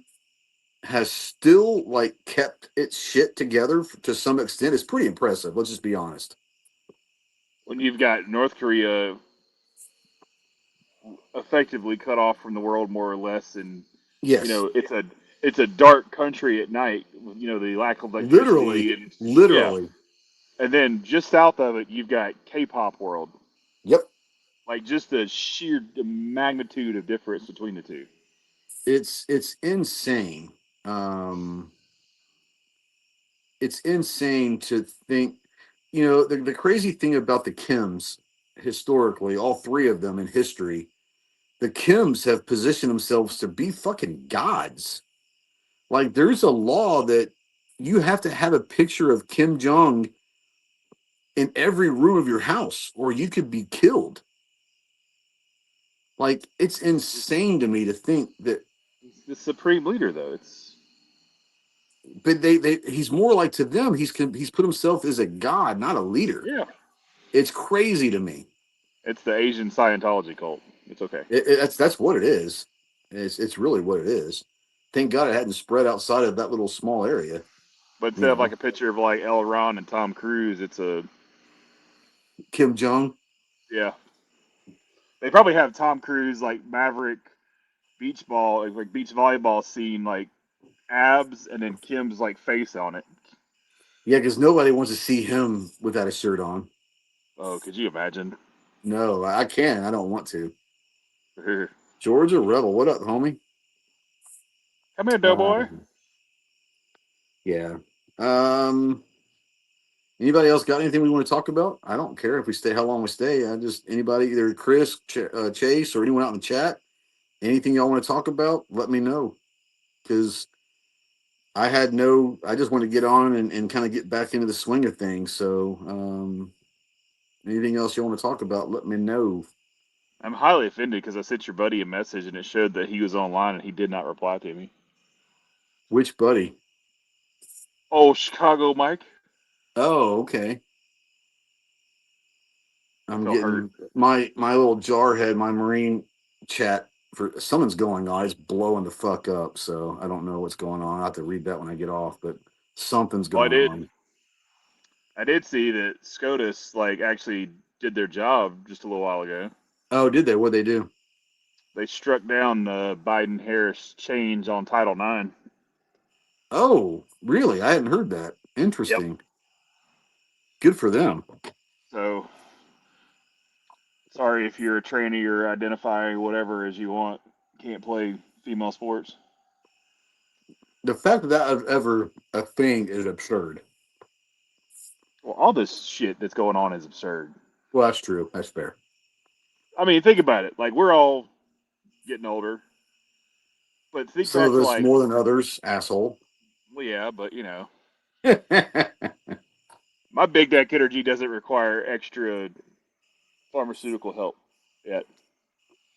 S2: has still, like, kept its shit together to some extent is pretty impressive. Let's just be honest.
S4: When you've got North Korea effectively cut off from the world more or less, and
S2: Yes,
S4: it's a dark country at night. The lack of
S2: literally,
S4: electricity and yeah,
S2: literally.
S4: and then just south of it, you've got K-pop world.
S2: Yep.
S4: Like just the sheer magnitude of difference between the two.
S2: It's insane. Um, it's insane to think. The crazy thing about the Kims historically, all three of them in history, the Kims have positioned themselves to be fucking gods. Like, there's a law that you have to have a picture of Kim Jong in every room of your house, or you could be killed. Like, it's insane to me to think that.
S4: He's the supreme leader, though.
S2: But he's more like, to them, he's put himself as a god, not a leader.
S4: Yeah,
S2: It's crazy to me.
S4: it's the Asian Scientology cult. It's okay.
S2: That's what it is. It's really what it is. Thank God it hadn't spread outside of that little small area.
S4: But instead of like a picture of like L. Ron and Tom Cruise, it's a
S2: Kim Jong.
S4: yeah. They probably have Tom Cruise like Maverick beach ball, like beach volleyball scene, like abs, and then Kim's like face on it.
S2: Yeah, because nobody wants to see him without a shirt on.
S4: Oh, could you imagine?
S2: No, I can't. I don't want to. Georgia Rebel, what up, homie?
S4: Come here, doughboy.
S2: Yeah. Anybody else got anything we want to talk about? I don't care if we stay, how long we stay. Anybody, either Chris, Chase, or anyone out in the chat, anything y'all want to talk about, let me know. Because I just want to get on and kind of get back into the swing of things. So, anything else you want to talk about, let me know.
S4: I'm highly offended because I sent your buddy a message and it showed that he was online and he did not reply to me.
S2: Which buddy?
S4: Oh, Chicago Mike.
S2: Oh, okay. I'm getting
S4: hurt.
S2: my little jarhead, my Marine chat for something's going on. It's blowing the fuck up. So I don't know what's going on. I'll have to read that when I get off, but something's going on.
S4: I did see that SCOTUS like actually did their job just a little while ago.
S2: Oh, did they? What'd they do?
S4: They struck down the Biden-Harris change on Title IX.
S2: Oh, really? I hadn't heard that. Interesting.
S4: Yep.
S2: Good for them.
S4: So, sorry if you're a tranny or identify whatever as you want. Can't play female sports.
S2: The fact that is ever a thing is absurd.
S4: Well, all this shit that's going on is absurd.
S2: Well, that's true. That's fair.
S4: I mean, think about it. Like, we're all getting older. But think
S2: Some
S4: back
S2: of
S4: to
S2: us
S4: like,
S2: more than others, asshole.
S4: well, yeah, but you know, my big deck energy doesn't require extra pharmaceutical help yet.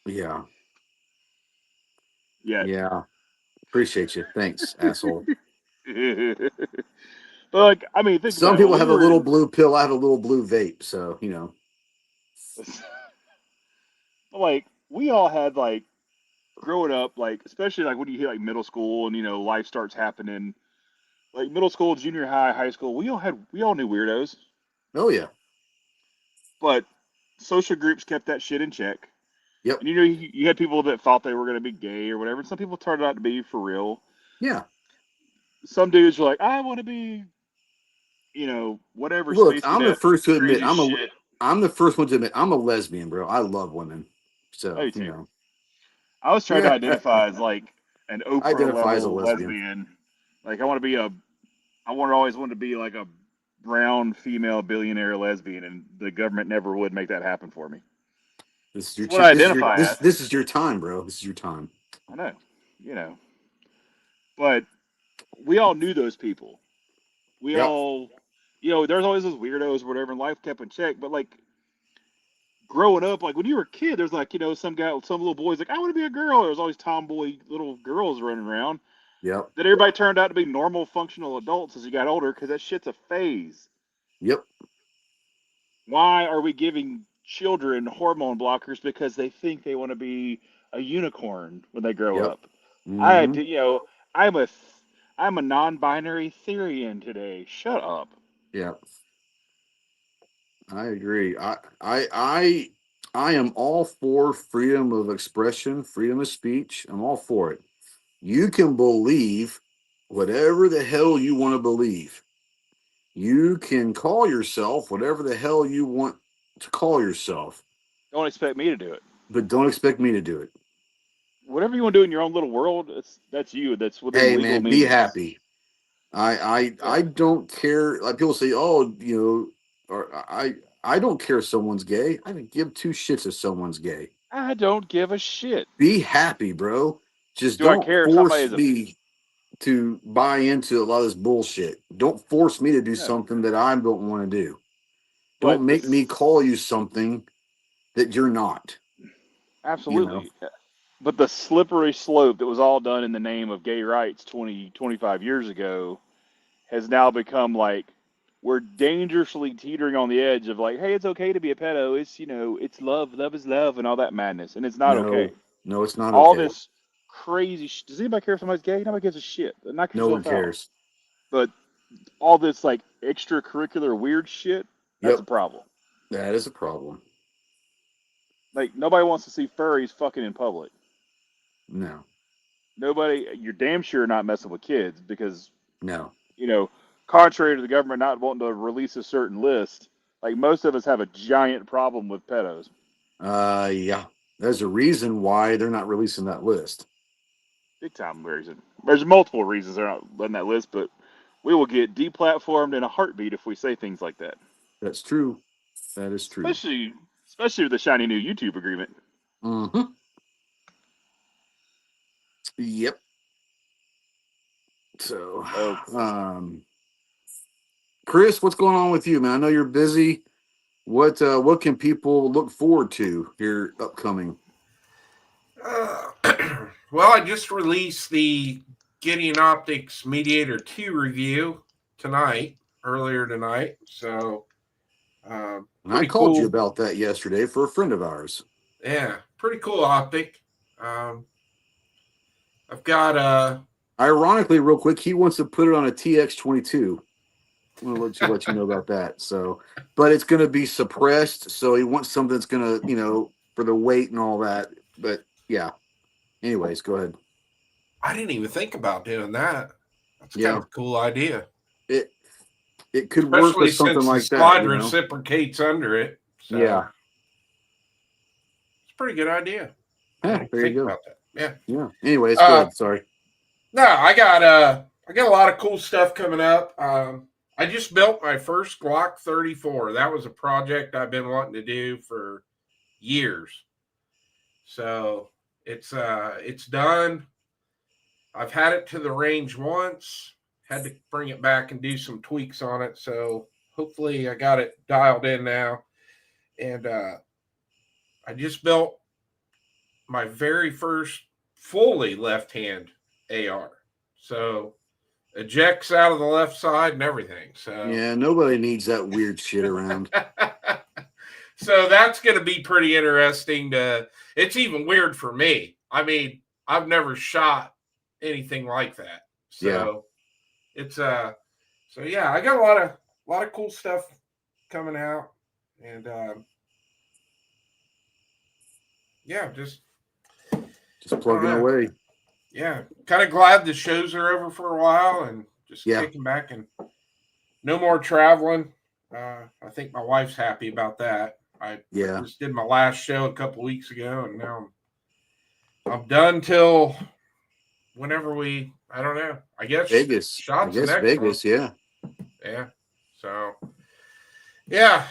S2: Yeah.
S4: Yet.
S2: Yeah. Appreciate you. Thanks, asshole.
S4: But like, I mean, think
S2: Some
S4: about it.
S2: people have a little blue pill. I have a little blue vape. So, you know.
S4: Like, we all had like growing up, like especially like when you hit like middle school and you know life starts happening. Like middle school, junior high, high school, we all knew weirdos.
S2: Oh yeah.
S4: But social groups kept that shit in check.
S2: Yep.
S4: And you know, you had people that thought they were going to be gay or whatever. And some people turned out to be for real.
S2: Yeah.
S4: Some dudes were like, I want to be, you know, whatever.
S2: Look,
S4: Space
S2: I'm the
S4: cadet,
S2: first to admit
S4: shit.
S2: I'm the first one to admit I'm a lesbian, bro. I love women. So,
S4: Me too.
S2: you know.
S4: I was trying to identify as like an Oprah
S2: Identify as a
S4: level lesbian. Like I always wanted to be like a brown female billionaire lesbian, and the government never would make that happen for me.
S2: This is your
S4: what I identify
S2: as.
S4: as.
S2: This is your time, bro. This is your time.
S4: I know, you know. But we all knew those people. We all, you know, there's always those weirdos or whatever, and life kept in check. But like growing up, like when you were a kid, there's like, you know, some little boy's like, I want to be a girl. There's always tomboy little girls running around.
S2: Yep.
S4: That everybody turned out to be normal, functional adults as you got older because that shit's a phase.
S2: Yep.
S4: Why are we giving children hormone blockers because they think they want to be a unicorn when they grow up?
S2: Mm-hmm.
S4: I'm a non-binary Therian today. Shut up.
S2: Yeah. I agree. I am all for freedom of expression, freedom of speech. I'm all for it. You can believe whatever the hell you want to believe. You can call yourself whatever the hell you want to call yourself.
S4: Don't expect me to do it.
S2: But don't expect me to do it.
S4: Whatever you want to do in your own little world, that's you. That's within
S2: Hey
S4: legal
S2: man,
S4: means.
S2: be happy. I don't care. Like people say, oh, you know, or I don't care if someone's gay. I don't give two shits if someone's gay.
S4: I don't give a shit.
S2: Be happy, bro. Just
S4: Do I
S2: don't
S4: care if
S2: force
S4: somebody's
S2: me to buy into a lot of this bullshit. Don't force me to do something that I don't want to do. Don't make me call you something that you're not.
S4: Absolutely.
S2: You know?
S4: But the slippery slope that was all done in the name of gay rights 20, 25 years ago has now become like we're dangerously teetering on the edge of like, hey, it's okay to be a pedo. It's, you know, it's love. Love is love and all that madness. And it's not okay.
S2: No, it's not
S4: all
S2: okay.
S4: This crazy Does anybody care if somebody's gay? Nobody gives a shit. Knock
S2: no one
S4: yourself out.
S2: cares.
S4: But all this like extracurricular weird shit, that's a problem.
S2: That is a problem.
S4: Like, nobody wants to see furries fucking in public.
S2: No.
S4: Nobody, you're damn sure not messing with kids because,
S2: No.
S4: Contrary to the government not wanting to release a certain list, like most of us have a giant problem with pedos.
S2: Yeah. There's a reason why they're not releasing that list.
S4: Big time reason. There's multiple reasons they're not letting that list, but we will get deplatformed in a heartbeat if we say things like that.
S2: That's true. That is true.
S4: Especially with the shiny new YouTube agreement.
S2: Mm-hmm. Yep. So, Chris, what's going on with you, man? I know you're busy. What can people look forward to here upcoming?
S3: Well, I just released the Gideon Optics Mediator 2 review earlier tonight. So,
S2: I called you about that yesterday for a friend of ours.
S3: Yeah, pretty cool optic. I've got
S2: ironically, real quick, he wants to put it on a TX22. I'm gonna let you know about that. So, but it's gonna be suppressed. So he wants something that's gonna, for the weight and all that. But yeah. Anyways, go ahead.
S3: I didn't even think about doing that. That's kind of a cool idea.
S2: It could work with something like that.
S3: Slide reciprocates under it. So
S2: yeah.
S3: It's a pretty good idea.
S2: Yeah, there you go.
S3: About that. Yeah.
S2: Yeah. Anyways, go ahead. Sorry.
S3: No, I got a lot of cool stuff coming up. I just built my first Glock 34. That was a project I've been wanting to do for years. So it's done. I've had it to the range once. Had to bring it back and do some tweaks on it. So hopefully I got it dialed in now. And I just built my very first fully left-hand AR. So ejects out of the left side and everything. So
S2: yeah, nobody needs that weird shit around.
S3: So that's going to be pretty interesting. It's even weird for me. I mean, I've never shot anything like that. So it's so yeah, I got a lot of cool stuff coming out, and yeah, just
S2: plugging away.
S3: Yeah, kind of glad the shows are over for a while and just kicking back and no more traveling. I think my wife's happy about that. I just did my last show a couple weeks ago, and now I'm done till whenever I don't know. I guess
S2: Vegas.
S3: Shots
S2: I guess Vegas,
S3: month. Yeah. So, yeah.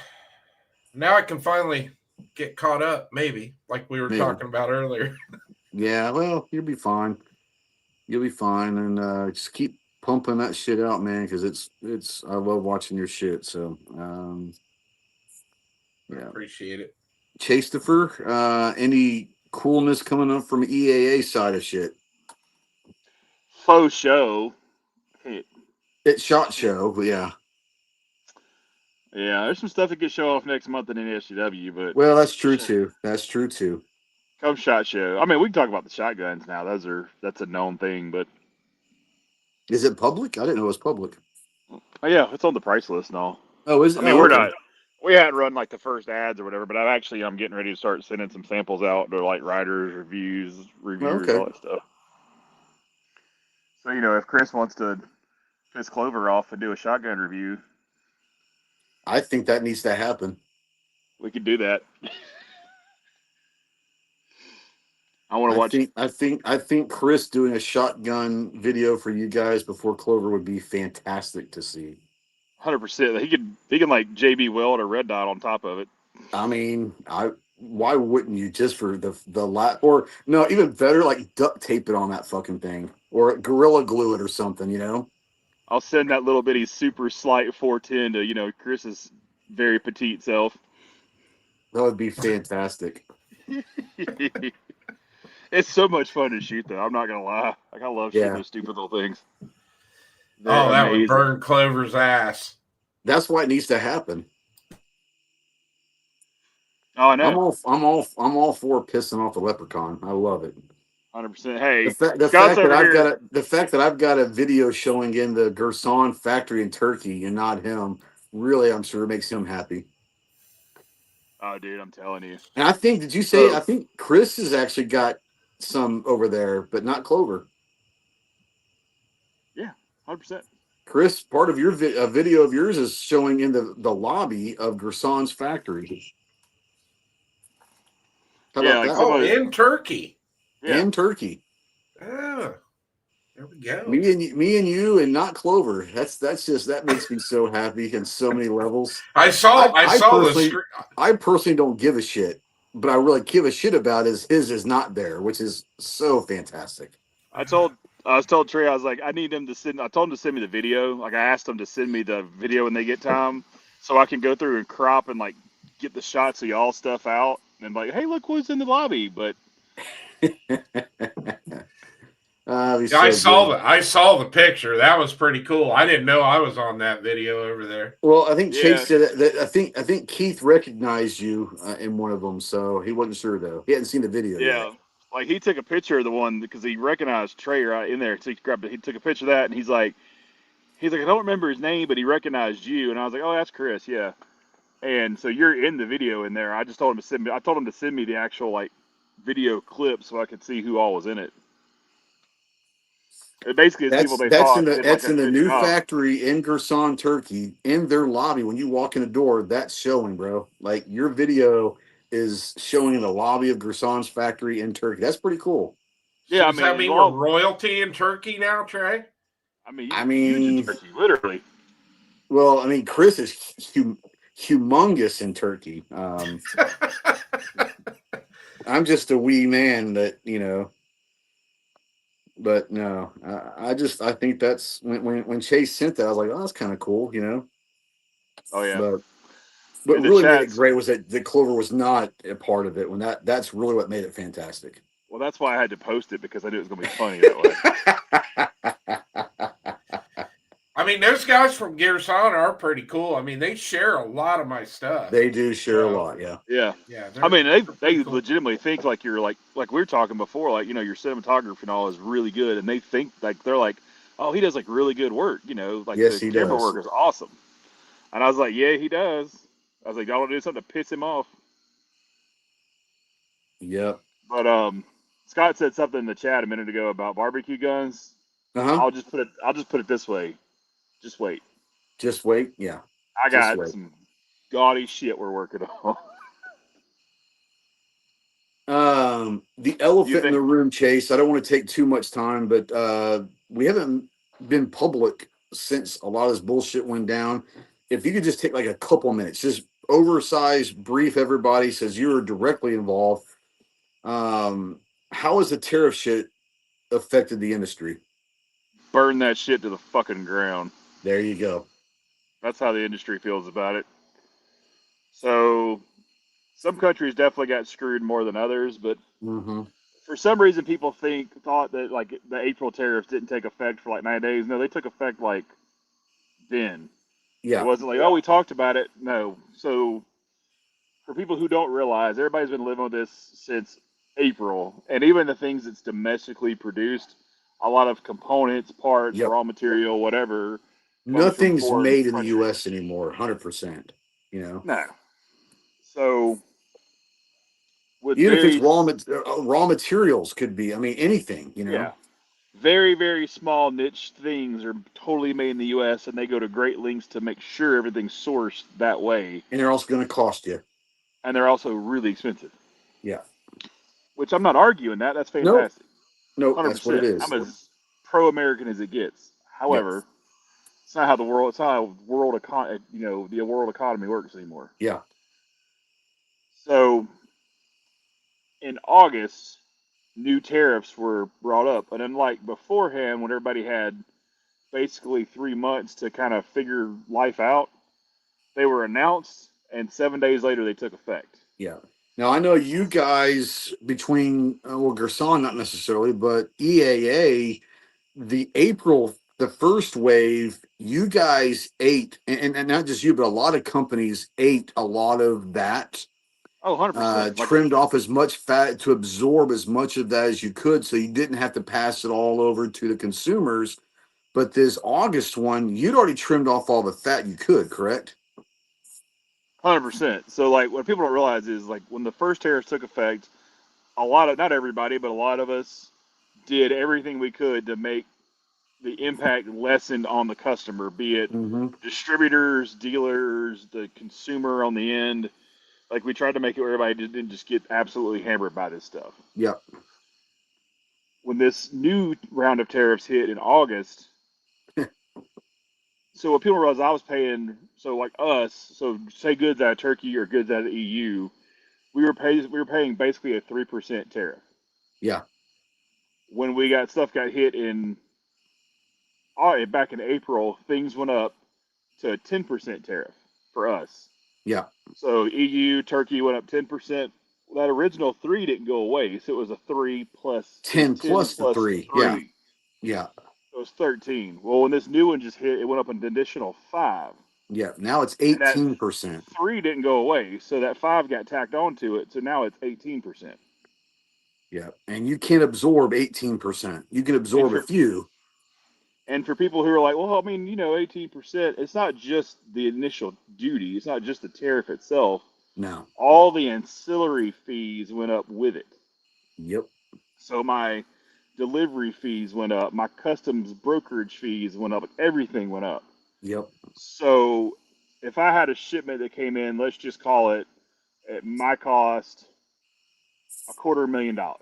S3: Now I can finally get caught up, maybe, like we were talking about earlier.
S2: Yeah, well, you'll be fine. You'll be fine, and just keep pumping that shit out, man, because it's I love watching your shit. So,
S3: I appreciate it.
S2: Chastopher, any coolness coming up from EAA side of shit?
S4: Faux show.
S2: It's SHOT Show, but yeah.
S4: Yeah, there's some stuff that gets show off next month in NSCW, but
S2: well, that's true too. That's true too.
S4: Come SHOT Show. I mean, we can talk about the shotguns now. That's a known thing, but
S2: is it public? I didn't know it was public.
S4: Oh yeah, it's on the price list and all.
S2: Oh, is it?
S4: I mean, we're not. We hadn't run like the first ads or whatever, but I'm getting ready to start sending some samples out to like writers, reviewers, all that stuff. So if Chris wants to piss Clover off and do a shotgun review,
S2: I think that needs to happen.
S4: We could do that. I want to watch.
S2: I think Chris doing a shotgun video for you guys before Clover would be fantastic to see.
S4: 100%. He can like JB Weld or Red Dot on top of it.
S2: I mean, why wouldn't you, just for the or no, even better, like duct tape it on that fucking thing or Gorilla Glue it or something,
S4: I'll send that little bitty super slight 410 to Chris's very petite self.
S2: That would be fantastic.
S4: It's so much fun to shoot, though. I'm not gonna lie. Like, I love shooting those stupid little things.
S3: That would burn Clover's ass.
S2: That's why it needs to happen.
S4: Oh, I know.
S2: I'm all for pissing off the leprechaun. I love it.
S4: 100%. Hey,
S2: the fact that I've got a video showing in the Gerson factory in Turkey and not him, really, I'm sure makes him happy.
S4: Oh, dude, I'm telling you.
S2: And I think, did you say? I think Chris has actually got some over there, but not Clover.
S4: Yeah, 100%.
S2: Chris, part of your video of yours is showing in the lobby of Gerson's factory. How
S4: Yeah,
S2: about
S4: like
S2: that?
S4: some of it.
S3: In Turkey.
S4: Yeah.
S2: In Turkey.
S3: Oh, there we go.
S2: Me and you, and not Clover. That's just that makes me so happy in so many levels.
S3: I saw
S2: I personally don't give a shit, but I really give a shit about his is not there, which is so fantastic.
S4: I was told Trey, I was like, I need him to send. I told him to send me the video. Like I asked him to send me the video when they get time, so I can go through and crop and like get the shots of y'all stuff out and like, hey, look who's in the lobby. But
S3: I saw the picture. That was pretty cool. I didn't know I was on that video over there.
S2: Well, I think Chase said that. I think Keith recognized you in one of them, so he wasn't sure though. He hadn't seen the video yet.
S4: Like he took a picture of the one because he recognized Trey right in there. So he grabbed it. He took a picture of that, and he's like, I don't remember his name, but he recognized you. And I was like, oh, that's Chris, yeah. And so you're in the video in there. I just told him to send me. I told him to send me the actual like video clip so I could see who all was in it. It basically is people they thought.
S2: That's in the new factory in Gerson, Turkey, in their lobby. When you walk in the door, that's showing, bro. Like your video is showing in the lobby of Gerson's factory in Turkey. That's pretty cool.
S3: Yeah, so does that mean we're royalty in Turkey now, Trey?
S4: I mean, huge in Turkey, literally.
S2: Well, I mean, Chris is humongous in Turkey. I'm just a wee man that, but no, I think that's when Chase sent that, I was like, oh, that's kind of cool,
S4: Oh yeah.
S2: But what really made it great was that Clover was not a part of it. When that's really what made it fantastic.
S4: Well, that's why I had to post it because I knew it was going to be funny that way.
S3: I mean, those guys from Gerson are pretty cool. I mean, they share a lot of my stuff.
S2: They do share a lot, yeah.
S4: Yeah. I mean, they legitimately think like you're like we were talking before, like, your cinematography and all is really good, and they think like they're like, oh, he does like really good work, like
S2: yes,
S4: the camera work is awesome. And I was like, yeah, he does. I was like, y'all want to do something to piss him off?
S2: Yep.
S4: But Scott said something in the chat a minute ago about barbecue guns. I'll just put it this way. Just wait.
S2: Just wait. Yeah.
S4: I got some gaudy shit we're working
S2: on. The elephant in the room, Chase. I don't want to take too much time, but we haven't been public since a lot of this bullshit went down. If you could just take like a couple minutes, just oversized brief everybody, says you were directly involved. How has the tariff shit affected the industry?
S4: Burn that shit to the fucking ground.
S2: There you go.
S4: That's how the industry feels about it. So some countries definitely got screwed more than others, but for some reason people thought that like the April tariffs didn't take effect for like 9 days. No, they took effect like then.
S2: Yeah.
S4: It wasn't like, oh, we talked about it. No. So for people who don't realize, everybody's been living with this since April, and even the things that's domestically produced, a lot of components, parts, raw material, whatever.
S2: Nothing's made in the U.S. anymore, 100%.
S4: No. So,
S2: even if it's raw materials, could be. I mean, anything.
S4: Yeah. Very, very small niche things are totally made in the U.S., and they go to great lengths to make sure everything's sourced that way.
S2: And they're also going to cost you.
S4: And they're also really expensive.
S2: Yeah.
S4: Which I'm not arguing that. That's fantastic.
S2: Nope, that's what it is.
S4: I'm as pro-American as it gets. However, it's not how the world economy works anymore.
S2: Yeah.
S4: So in August, new tariffs were brought up, and unlike beforehand when everybody had basically 3 months to kind of figure life out, they were announced, and 7 days later they took effect.
S2: Yeah. Now, I know you guys between, Gerson, not necessarily, but EAA, the first wave, you guys ate, and not just you, but a lot of companies ate a lot of that.
S4: Oh, 100%.
S2: Trimmed off as much fat to absorb as much of that as you could, so you didn't have to pass it all over to the consumers. But this August one, you'd already trimmed off all the fat you could, correct?
S4: 100%. So like what people don't realize is like when the first tariffs took effect, not everybody, but a lot of us did everything we could to make the impact lessened on the customer, be it distributors, dealers, the consumer on the end. Like we tried to make it where everybody didn't just get absolutely hammered by this stuff.
S2: Yep.
S4: When this new round of tariffs hit in August, so what people realize I was paying, so like us, so say goods out of Turkey or goods out of the EU, we were paying basically a 3% tariff.
S2: Yeah.
S4: When stuff got hit back in April, things went up to a 10% tariff for us.
S2: Yeah.
S4: So EU, Turkey went up 10%. That original 3 didn't go away, so it was a 3 plus
S2: 10 plus the 3. Yeah. Yeah.
S4: It was 13. Well, when this new one just hit, it went up an additional 5.
S2: Yeah. Now it's 18%.
S4: 3 didn't go away, so that 5 got tacked onto it. So now it's 18%.
S2: Yeah, and you can't absorb 18%. You can absorb a few.
S4: And for people who are like, well, I mean, 18%, it's not just the initial duty. It's not just the tariff itself.
S2: No.
S4: All the ancillary fees went up with it.
S2: Yep.
S4: So my delivery fees went up. My customs brokerage fees went up. Everything went up.
S2: Yep.
S4: So if I had a shipment that came in, let's just call it at my cost, $250,000.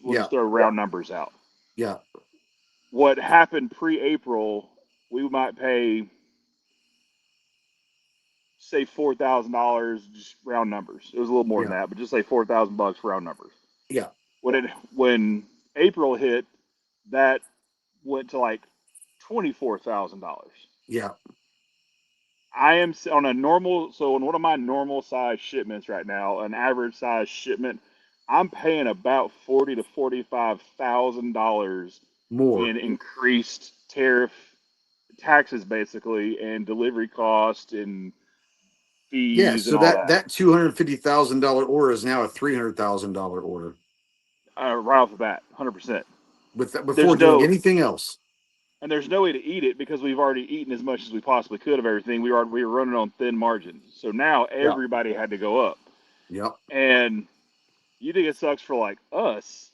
S4: We'll just throw round numbers out.
S2: Yeah.
S4: What happened pre-April, we might pay, say, $4,000, just round numbers. It was a little more than that, but just say $4,000 for round numbers.
S2: Yeah.
S4: When April hit, that went to like $24,000.
S2: Yeah.
S4: I am on a normal, so on one of my normal size shipments right now, an average size shipment, I'm paying about $40,000 to $45,000
S2: more
S4: in increased taxes, basically, and delivery cost and fees.
S2: Yeah, so
S4: and all
S2: that $250,000 order is now a $300,000 order.
S4: Right off the bat, 100%.
S2: Before doing anything else.
S4: And there's no way to eat it because we've already eaten as much as we possibly could of everything. We were running on thin margins. So now everybody had to go up.
S2: Yep.
S4: And you think it sucks for like us?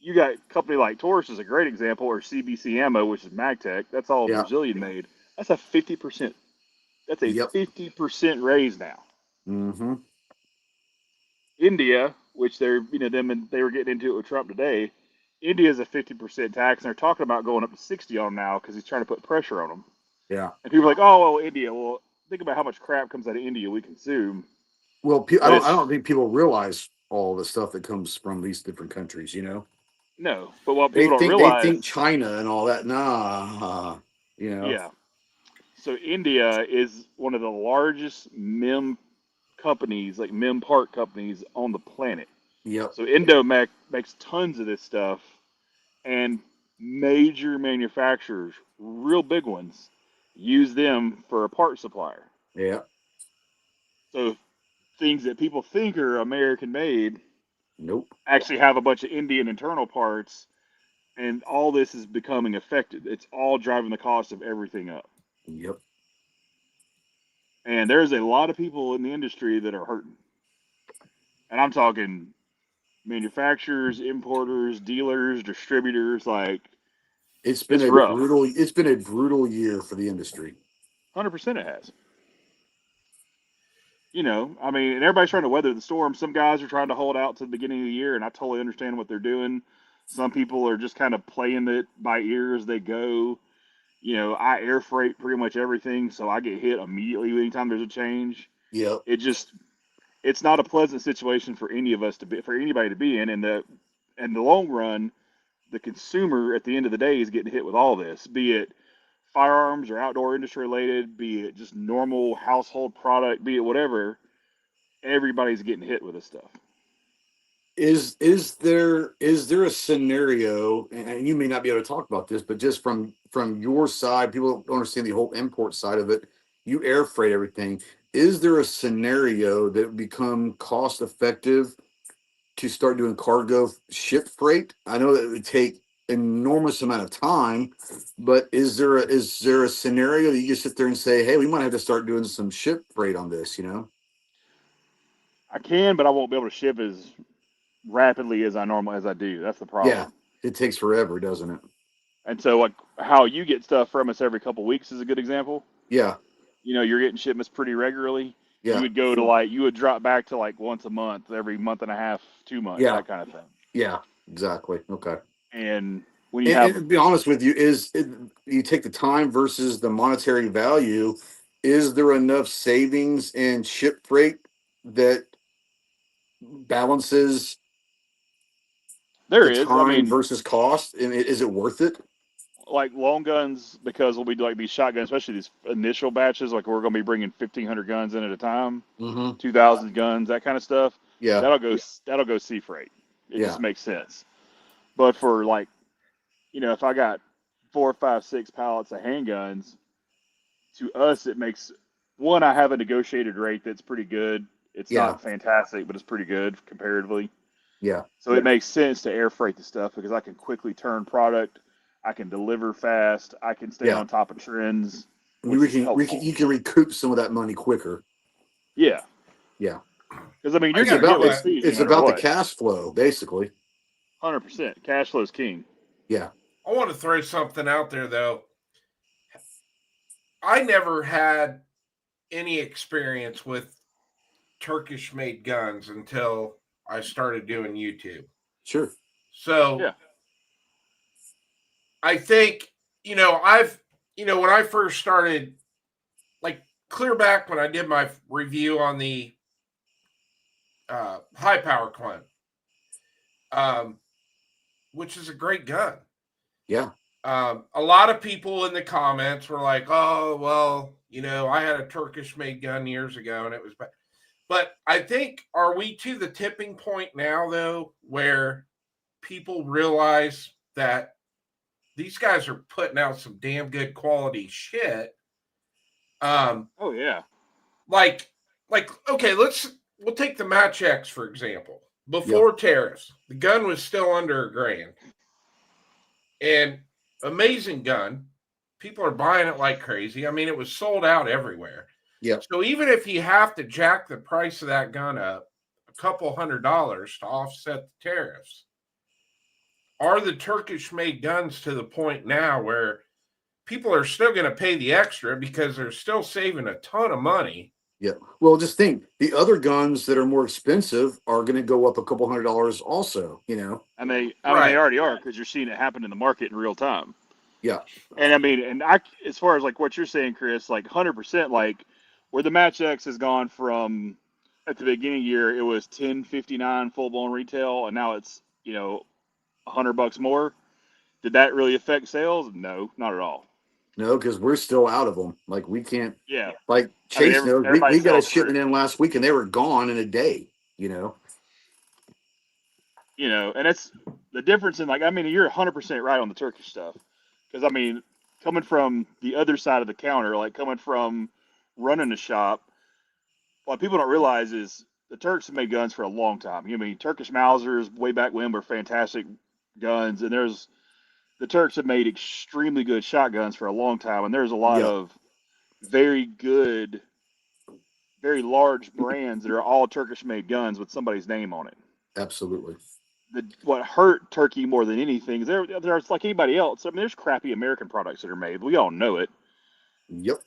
S4: You got a company like Taurus is a great example, or CBC Ammo, which is MagTech. That's all Brazilian made. That's a 50%. That's a 50% raise now.
S2: Mm-hmm.
S4: India, which they were getting into it with Trump today. India is a 50% tax, and they're talking about going up to 60 on them now because he's trying to put pressure on them.
S2: Yeah.
S4: And people are like, oh, well, India. Well, think about how much crap comes out of India we consume.
S2: Well, I don't think people realize all the stuff that comes from these different countries,
S4: No, but what people don't realize,
S2: they think China and all that. Nah,
S4: Yeah. So India is one of the largest MEM companies, like MEM part companies on the planet.
S2: Yep.
S4: So Indo makes tons of this stuff, and major manufacturers, real big ones, use them for a part supplier.
S2: Yeah.
S4: So things that people think are American made,
S2: nope,
S4: actually have a bunch of Indian internal parts, and all this is becoming affected. It's all driving the cost of everything up.
S2: Yep.
S4: And there's a lot of people in the industry that are hurting. And I'm talking manufacturers, importers, dealers, distributors. Like
S2: it's been
S4: rough.
S2: It's been a brutal year for the industry.
S4: 100% it has. I mean, and everybody's trying to weather the storm. Some guys are trying to hold out to the beginning of the year, and I totally understand what they're doing. Some people are just kind of playing it by ear as they go. I air freight pretty much everything, so I get hit immediately anytime there's a change.
S2: Yeah.
S4: It's not a pleasant situation for anybody to be in. And the long run, the consumer at the end of the day is getting hit with all this, be it firearms or outdoor industry related, be it just normal household product, be it whatever. Everybody's getting hit with this stuff.
S2: Is there a scenario, and you may not be able to talk about this, but just from your side, people don't understand the whole import side of it. You air freight everything. Is there a scenario that would become cost effective to start doing cargo ship freight? I know that it would take enormous amount of time, but is there a scenario that you just sit there and say, hey, we might have to start doing some ship freight on this, you know?
S4: I can, but I won't be able to ship as rapidly as I do. That's the problem.
S2: Yeah, it takes forever, doesn't it?
S4: And so, like, how you get stuff from us every couple weeks is a good example.
S2: Yeah,
S4: You know, you're getting shipments pretty regularly. You
S2: yeah,
S4: would go to you would drop back to like once a month, every month and a half, 2 months,
S2: yeah,
S4: that kind of thing.
S2: yeah, exactly. Okay.
S4: And when you
S2: And
S4: have,
S2: to be honest with you, you take the time versus the monetary value, is there enough savings in ship freight that balances
S4: there
S2: the
S4: is, I
S2: time
S4: mean,
S2: versus cost? And is it worth it?
S4: like long guns, because we'll be like these shotguns, especially these initial batches, like we're going to be bringing 1,500 guns in at a time,
S2: Mm-hmm.
S4: 2,000 guns, that kind of stuff.
S2: Yeah,
S4: That'll go sea freight. It
S2: yeah,
S4: just makes sense. But for like, you know, if I got 4, 5, 6 pallets of handguns, to us it makes one. I have a negotiated rate that's pretty good. It's
S2: yeah,
S4: not fantastic, but it's pretty good comparatively.
S2: yeah.
S4: So it makes sense to air freight the stuff because I can quickly turn product. I can deliver fast. I can stay
S2: Yeah.
S4: on top of trends,
S2: I
S4: which
S2: mean,
S4: is helpful.
S2: you can recoup some of that money quicker.
S4: Yeah,
S2: Yeah.
S4: because I mean
S3: I
S4: you're
S2: It's
S4: going
S3: got
S4: to
S3: a
S4: get
S2: about
S4: late
S3: question.
S4: fees no
S2: it's
S4: matter
S2: about the
S4: what.
S2: cash flow, basically.
S4: 100%. Cash flow is king.
S2: Yeah.
S3: I want to throw something out there though. I never had any experience with Turkish made guns until I started doing YouTube.
S2: Sure.
S3: So
S4: Yeah.
S3: I think, when I first started, like clear back when I did my review on the high power Clint, which is a great gun.
S2: Yeah.
S3: A lot of people in the comments were like, oh, well, I had a Turkish made gun years ago and it was bad. But I think, are we to the tipping point now, though, where people realize that these guys are putting out some damn good quality shit?
S4: Oh yeah.
S3: Like, okay, we'll take the Match X, for example.
S2: Yeah.
S3: Before tariffs, the gun was still under $1,000. And amazing gun. People are buying it like crazy. I mean, it was sold out everywhere.
S2: Yeah.
S3: So even if you have to jack the price of that gun up a couple $100 to offset the tariffs, are the Turkish made guns to the point now where people are still going to pay the extra because they're still saving a ton of money?
S2: Yeah. Well, just think the other guns that are more expensive are going to go up a couple $100 also,
S4: And they
S3: Right.
S4: already are because you're seeing it happen in the market in real time.
S2: Yeah.
S4: And I mean, as far as like what you're saying, Chris, like 100%, like where the Match X has gone from at the beginning of the year, it was $10.59 full blown retail, and now it's $100 more. Did that really affect sales? No, not at all.
S2: No, because we're still out of them. Like we can't.
S4: Yeah,
S2: Like
S4: I mean,
S2: Chase knows,
S4: everybody
S2: we got a
S4: sells through.
S2: shipment in last week and they were gone in a day.
S4: And it's the difference in like, I mean, you're 100% right on the Turkish stuff. Because, I mean, coming from the other side of the counter, like coming from running a shop, what people don't realize is the Turks have made guns for a long time. I mean, Turkish Mausers way back when were fantastic guns. And the Turks have made extremely good shotguns for a long time. And there's a lot of very good, very large brands that are all Turkish made guns with somebody's name on it.
S2: Absolutely.
S4: What hurt Turkey more than anything is there's like anybody else. I mean, there's crappy American products that are made. We all know it.
S2: Yep.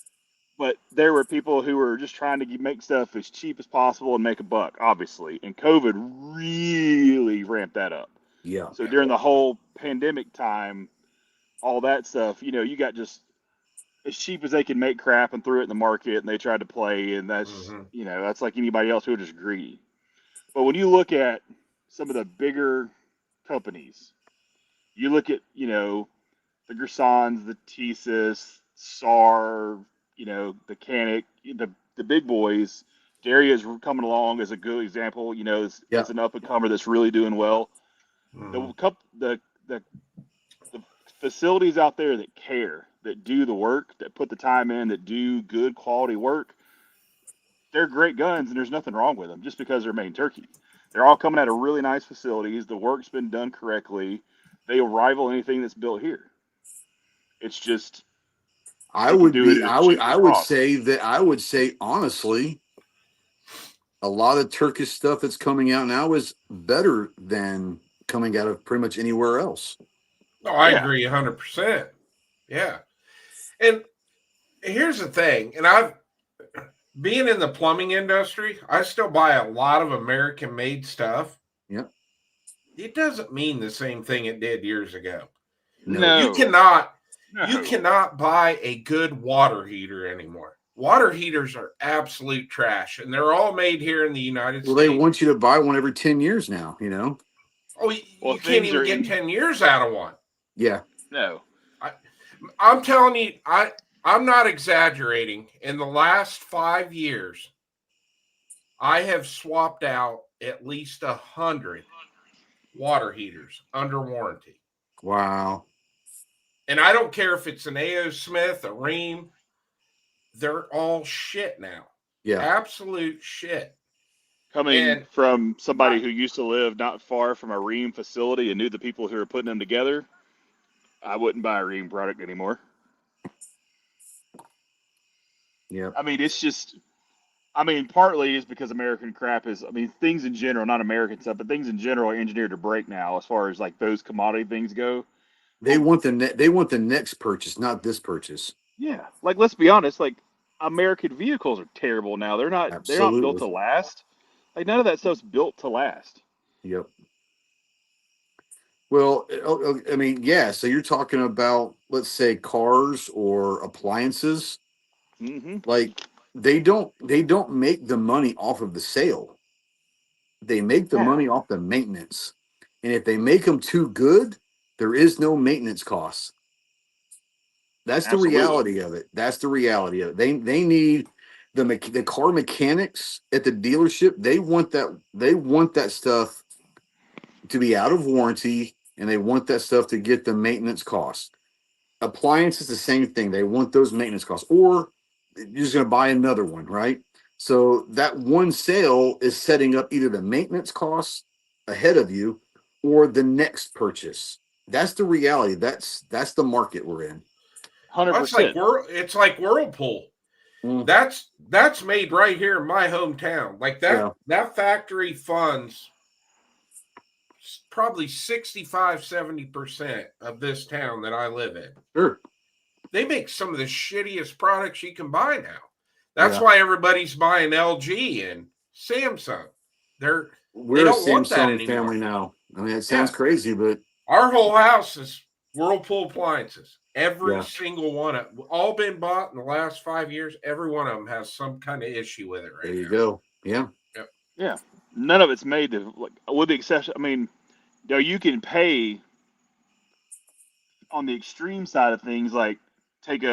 S4: But there were people who were just trying to make stuff as cheap as possible and make a buck, obviously. And COVID really ramped that up.
S2: Yeah.
S4: So during the whole pandemic time, all that stuff, you got just as cheap as they can make crap and threw it in the market, and they tried to play. And that's, that's like anybody else who was just greedy. But when you look at some of the bigger companies, you look at, the Gersons, the Thesis, SAR, the Canic, the big boys. Daria's coming along as a good example, as an up and comer that's really doing well. The facilities out there that care, that do the work, that put the time in, that do good quality work, they're great guns and there's nothing wrong with them just because they're made in Turkey. They're all coming out of really nice facilities. The work's been done correctly. they'll rival anything that's built here. It's just
S2: I
S4: they can
S2: would
S4: do it
S2: be.
S4: at a
S2: I would.
S4: cheaper
S2: I would
S4: cost.
S2: say that. I would say honestly, a lot of Turkish stuff that's coming out now is better than coming out of pretty much anywhere else.
S3: No, I agree 100%. Yeah. And here's the thing, and I've being in the plumbing industry, I still buy a lot of American made stuff.
S2: Yep.
S3: It doesn't mean the same thing it did years ago.
S4: No.
S3: You cannot buy a good water heater anymore. Water heaters are absolute trash, and they're all made here in the United States.
S2: Well, they want you to buy one every 10 years now,
S3: Oh, you can't even get 10 years out of one.
S2: Yeah.
S4: No.
S3: I'm telling you, I'm not exaggerating. In the last 5 years, I have swapped out at least 100 water heaters under warranty.
S2: Wow.
S3: And I don't care if it's an A.O. Smith, a Ream, they're all shit now.
S2: Yeah.
S3: Absolute shit.
S4: Coming from somebody who used to live not far from a Ream facility and knew the people who were putting them together, I wouldn't buy a Ream product anymore.
S2: Yeah.
S4: I mean, it's just, partly is because American crap is, things in general, not American stuff, but things in general are engineered to break now as far as like those commodity things go.
S2: They want the next purchase, not this purchase.
S4: Yeah. Like, let's be honest, like American vehicles are terrible now. They're not built to last. Like, none of that stuff's built to last.
S2: Yep. Well, yeah. So you're talking about, let's say, cars or appliances.
S4: Mm-hmm.
S2: Like they don't make the money off of the sale. They make the money off the maintenance. And if they make them too good, there is no maintenance costs. That's the reality of it. That's the reality of it. They need the car mechanics at the dealership. They want that stuff to be out of warranty, and they want that stuff to get the maintenance costs. Appliances, the same thing. They want those maintenance costs, or you're just going to buy another one, right? So that one sale is setting up either the maintenance costs ahead of you or the next purchase. That's the reality. That's the market we're in.
S4: 100%.
S3: It's like Whirlpool. That's made right here in my hometown. Like that factory funds probably 65-70% of this town that I live in.
S2: Sure.
S3: They make some of the shittiest products you can buy now. That's why everybody's buying LG and Samsung. They don't want that anymore.
S2: Family now. I mean, it sounds crazy, but
S3: our whole house is Whirlpool appliances. Every single one of all been bought in the last 5 years. Every one of them has some kind of issue with it right now.
S2: There you go. Yeah.
S3: Yep.
S4: Yeah. None of it's made to, like, with the exception, you can pay on the extreme side of things, like take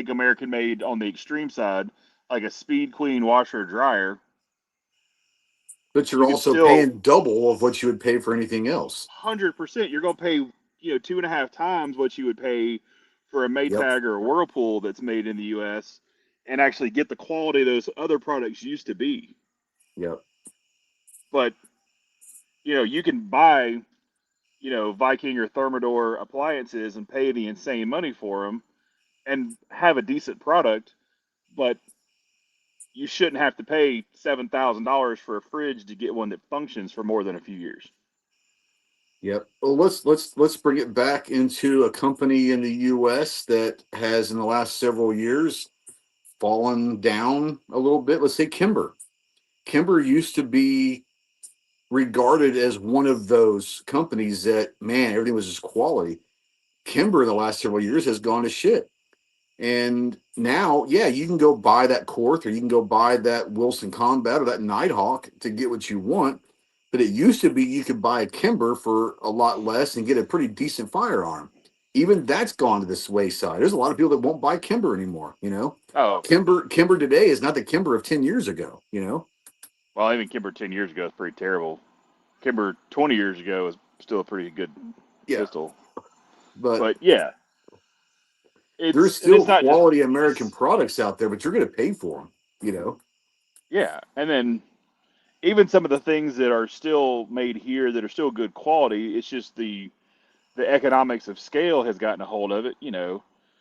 S4: American made on the extreme side, like a Speed Queen washer or dryer.
S2: But you're also paying double of what you would pay for anything else.
S4: 100%. You're going to pay, 2.5 times what you would pay for a Maytag or a Whirlpool that's made in the U.S. and actually get the quality those other products used to be.
S2: Yep.
S4: But, you can buy, Viking or Thermador appliances and pay the insane money for them and have a decent product, but you shouldn't have to pay $7,000 for a fridge to get one that functions for more than a few years.
S2: Yep. Well, let's bring it back into a company in the U.S. that has, in the last several years, fallen down a little bit. Let's say Kimber. Kimber used to be regarded as one of those companies that, man, everything was just quality. Kimber in the last several years has gone to shit. And now, you can go buy that Korth, or you can go buy that Wilson Combat or that Nighthawk to get what you want. But it used to be you could buy a Kimber for a lot less and get a pretty decent firearm. Even that's gone to this wayside. There's a lot of people that won't buy Kimber anymore,
S4: Oh.
S2: Kimber today is not the Kimber of 10 years ago,
S4: Well, even Kimber 10 years ago is pretty terrible. Kimber 20 years ago is still a pretty good pistol. But yeah.
S2: There's still quality American products out there, but you're going to pay for them,
S4: Yeah. And then even some of the things that are still made here that are still good quality, it's just the the economics of scale has gotten a hold of it.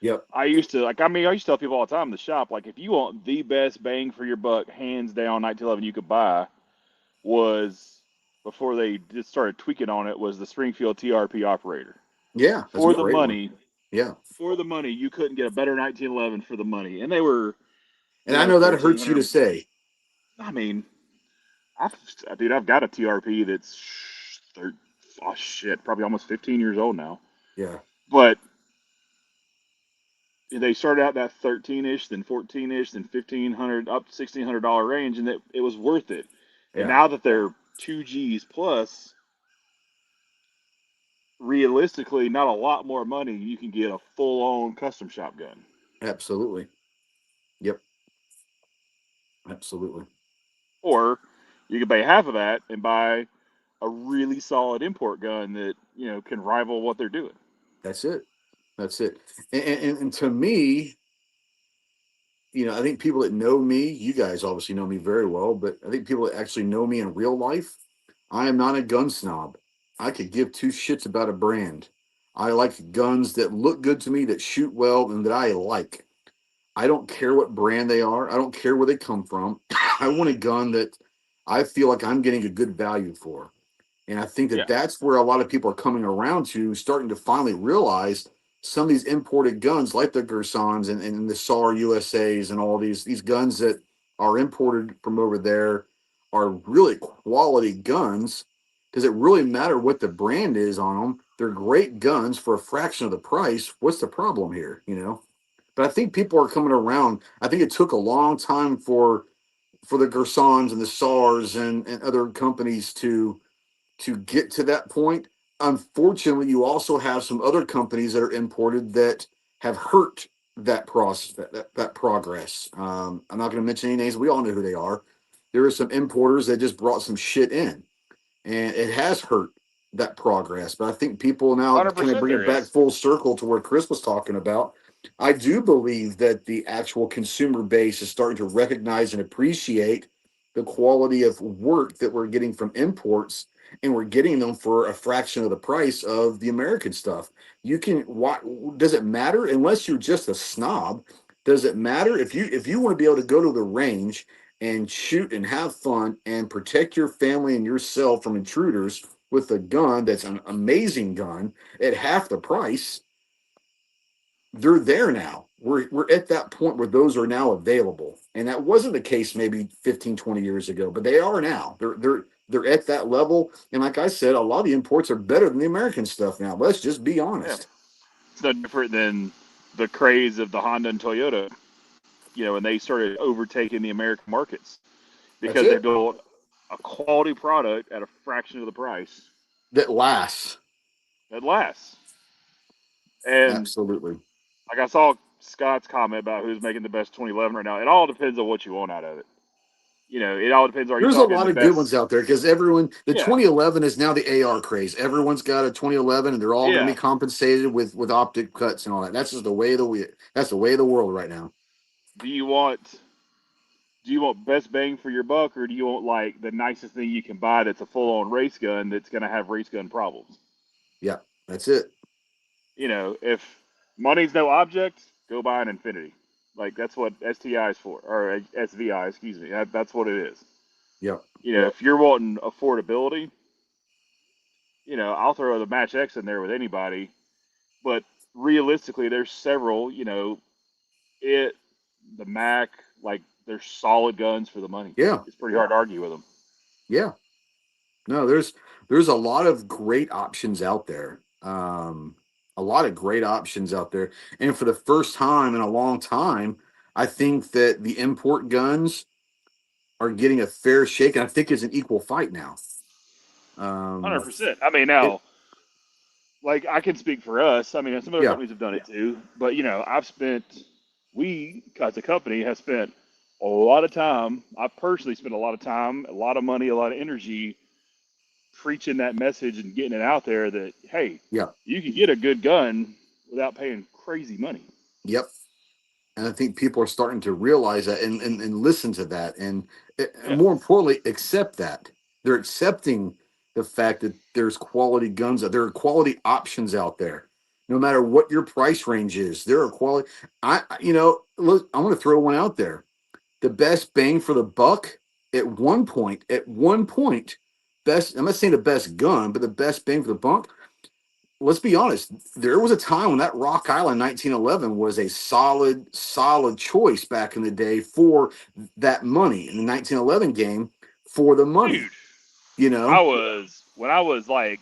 S2: Yep.
S4: I used to tell people all the time in the shop, like, if you want the best bang for your buck, hands down, 1911 you could buy was, before they just started tweaking on it, was the Springfield TRP operator.
S2: Yeah.
S4: For the money.
S2: One. Yeah.
S4: For the money, you couldn't get a better 1911 for the money. And they were,
S2: and I know that hurts you to say.
S4: I mean, I've got a TRP that's probably almost 15 years old now.
S2: Yeah.
S4: But they started out that 13-ish, then 14-ish, then $1,500 up to $1,600 range, and it was worth it. Yeah. And now that they're 2Gs plus, realistically, not a lot more money, you can get a full-on custom shop gun.
S2: Absolutely. Yep. Absolutely.
S4: Or you can pay half of that and buy a really solid import gun that, can rival what they're doing.
S2: That's it. And to me, I think people that know me, you guys obviously know me very well, but I think people that actually know me in real life, I am not a gun snob. I could give two shits about a brand. I like guns that look good to me, that shoot well, and that I like. I don't care what brand they are. I don't care where they come from. I want a gun that I feel like I'm getting a good value for. And I think that that's where a lot of people are coming around to, starting to finally realize some of these imported guns like the Gersons and the SAR USAs and all these guns that are imported from over there are really quality guns. Does it really matter what the brand is on them? They're great guns for a fraction of the price. What's the problem here, But I think people are coming around. I think it took a long time for the Gersons and the SARs and other companies to get to that point. Unfortunately, you also have some other companies that are imported that have hurt that process, that progress. I'm not going to mention any names. We all know who they are. There are some importers that just brought some shit in, and it has hurt that progress. But I think people now kind of bring it back full circle to where Chris was talking about. I do believe that the actual consumer base is starting to recognize and appreciate the quality of work that we're getting from imports, and we're getting them for a fraction of the price of the American stuff. Does it matter unless you're just a snob? Does it matter if you want to be able to go to the range and shoot and have fun and protect your family and yourself from intruders with a gun that's an amazing gun at half the price? They're there now. We're at that point where those are now available. And that wasn't the case maybe 15, 20 years ago, but they are now. They're at that level. And like I said, a lot of the imports are better than the American stuff now. Let's just be honest.
S4: Yeah. It's no different than the craze of the Honda and Toyota, when they started overtaking the American markets because they built a quality product at a fraction of the price.
S2: That lasts. And
S4: absolutely. Like, I saw Scott's comment about who's making the best 2011 right now. It all depends on what you want out of it. It all depends.
S2: There's a lot of good ones out there because everyone, 2011 is now the AR craze. Everyone's got a 2011 and they're all going to be compensated with optic cuts and all that. That's just the way that's the way of the world right now.
S4: Do you want best bang for your buck, or do you want like the nicest thing you can buy that's a full-on race gun that's going to have race gun problems?
S2: Yeah, that's it.
S4: If money's no object, go buy an Infinity. Like, that's what STI is for, or SVI, excuse me. That's what it is.
S2: Yep.
S4: If you're wanting affordability, I'll throw the Match X in there with anybody. But realistically, there's several, the Mac, like, they're solid guns for the money.
S2: Yeah.
S4: It's pretty hard to argue with them.
S2: Yeah. No, there's a lot of great options out there. A lot of great options out there. And for the first time in a long time, I think that the import guns are getting a fair shake. And I think it's an equal fight now.
S4: 100%. I mean, now, like, I can speak for us. I mean, some other companies have done it too. But, we, as a company, have spent a lot of time. I personally spent a lot of time, a lot of money, a lot of energy preaching that message and getting it out there that, hey, you can get a good gun without paying crazy money.
S2: Yep. And I think people are starting to realize that and listen to that. And more importantly, accept that. They're accepting the fact that there's quality guns. There are quality options out there. No matter what your price range is, there are quality. Look, I'm going to throw one out there. The best bang for the buck at one point, best. I'm not saying the best gun, but the best bang for the buck. Let's be honest. There was a time when that Rock Island 1911 was a solid choice back in the day for that money in the 1911 game for the money.
S4: Dude,
S2: You know,
S4: when I was like,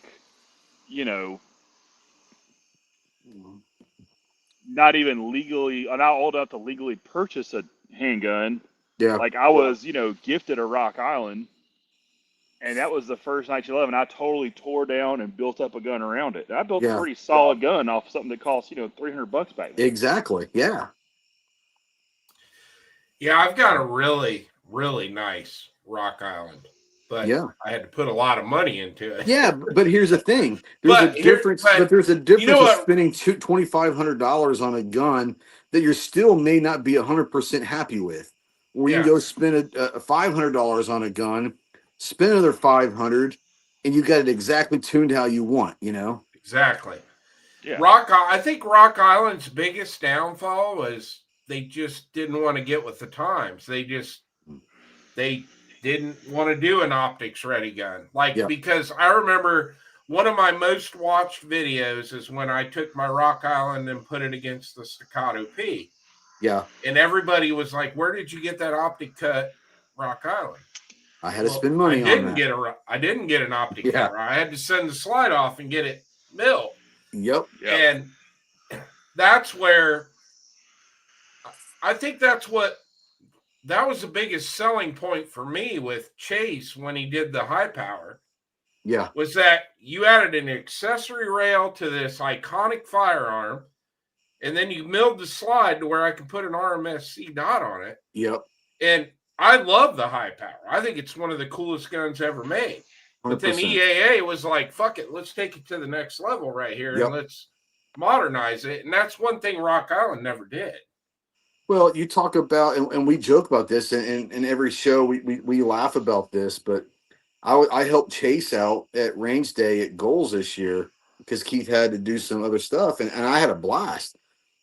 S4: not even legally, not old enough to legally purchase a handgun.
S2: yeah,
S4: Like I was, gifted a Rock Island, and that was the first 1911. I totally tore down and built up a gun around it. I built a
S2: yeah,
S4: pretty solid gun off something that cost, $300 back then.
S2: exactly, yeah.
S3: Yeah, I've got a really, really nice Rock Island, but
S2: Yeah.
S3: I had to put a lot of money into it.
S2: Yeah, but here's the thing. There's a difference of spending $2,500 on a gun that you still may not be 100% happy with. Or you can go spend $500 on a gun, spend another $500, and you got it exactly tuned how you want,
S3: Exactly.
S4: Yeah.
S3: I think Rock Island's biggest downfall was they just didn't want to get with the times. They didn't want to do an optics ready gun. Because I remember one of my most watched videos is when I took my Rock Island and put it against the Staccato P.
S2: Yeah.
S3: And everybody was like, where did you get that optic cut Rock Island?
S2: I had to spend money on that.
S3: I didn't get an optic cut. I had to send the slide off and get it milled.
S2: Yep.
S3: And that's where I think that was the biggest selling point for me with Chase when he did the high power.
S2: Yeah.
S3: Was that you added an accessory rail to this iconic firearm, and then you milled the slide to where I can put an RMSC dot on it.
S2: Yep.
S3: And I love the high power. I think it's one of the coolest guns ever made. 100%. But then EAA was like, fuck it, let's take it to the next level right here and let's modernize it. And that's one thing Rock Island never did.
S2: Well, you talk about, and we joke about this in every show, we laugh about this, but I helped Chase out at range day at Goals this year because Keith had to do some other stuff, and I had a blast.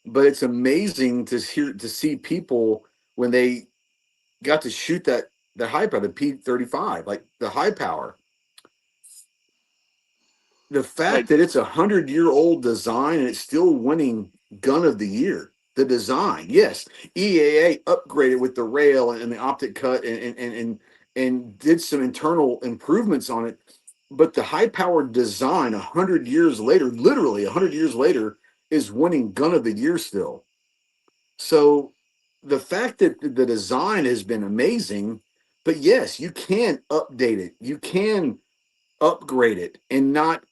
S2: But it's amazing to see people when they got to shoot that high power, the P35, like the high power. The fact that it's 100-year-old design and it's still winning gun of the year. The design, yes, EAA upgraded with the rail and the optic cut and did some internal improvements on it. But the high-powered design 100 years later, literally 100 years later, is winning gun of the year still. So the fact that the design has been amazing, but yes, you can update it. You can upgrade it and not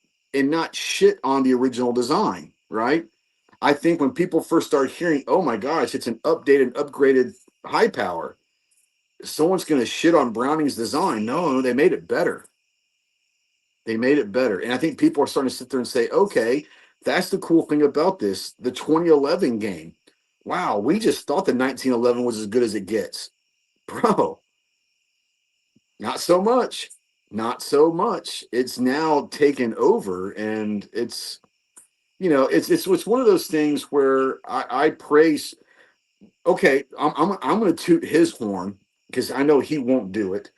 S2: shit on the original design, right? I think when people first start hearing, oh my gosh, it's an updated, upgraded high power, someone's going to shit on Browning's design. No, they made it better. They made it better. And I think people are starting to sit there and say, okay, that's the cool thing about this. The 2011 game. Wow, we just thought the 1911 was as good as it gets. Bro, not so much. Not so much. It's now taken over, and it's one of those things where I praise. Okay, I'm going to toot his horn because I know he won't do it.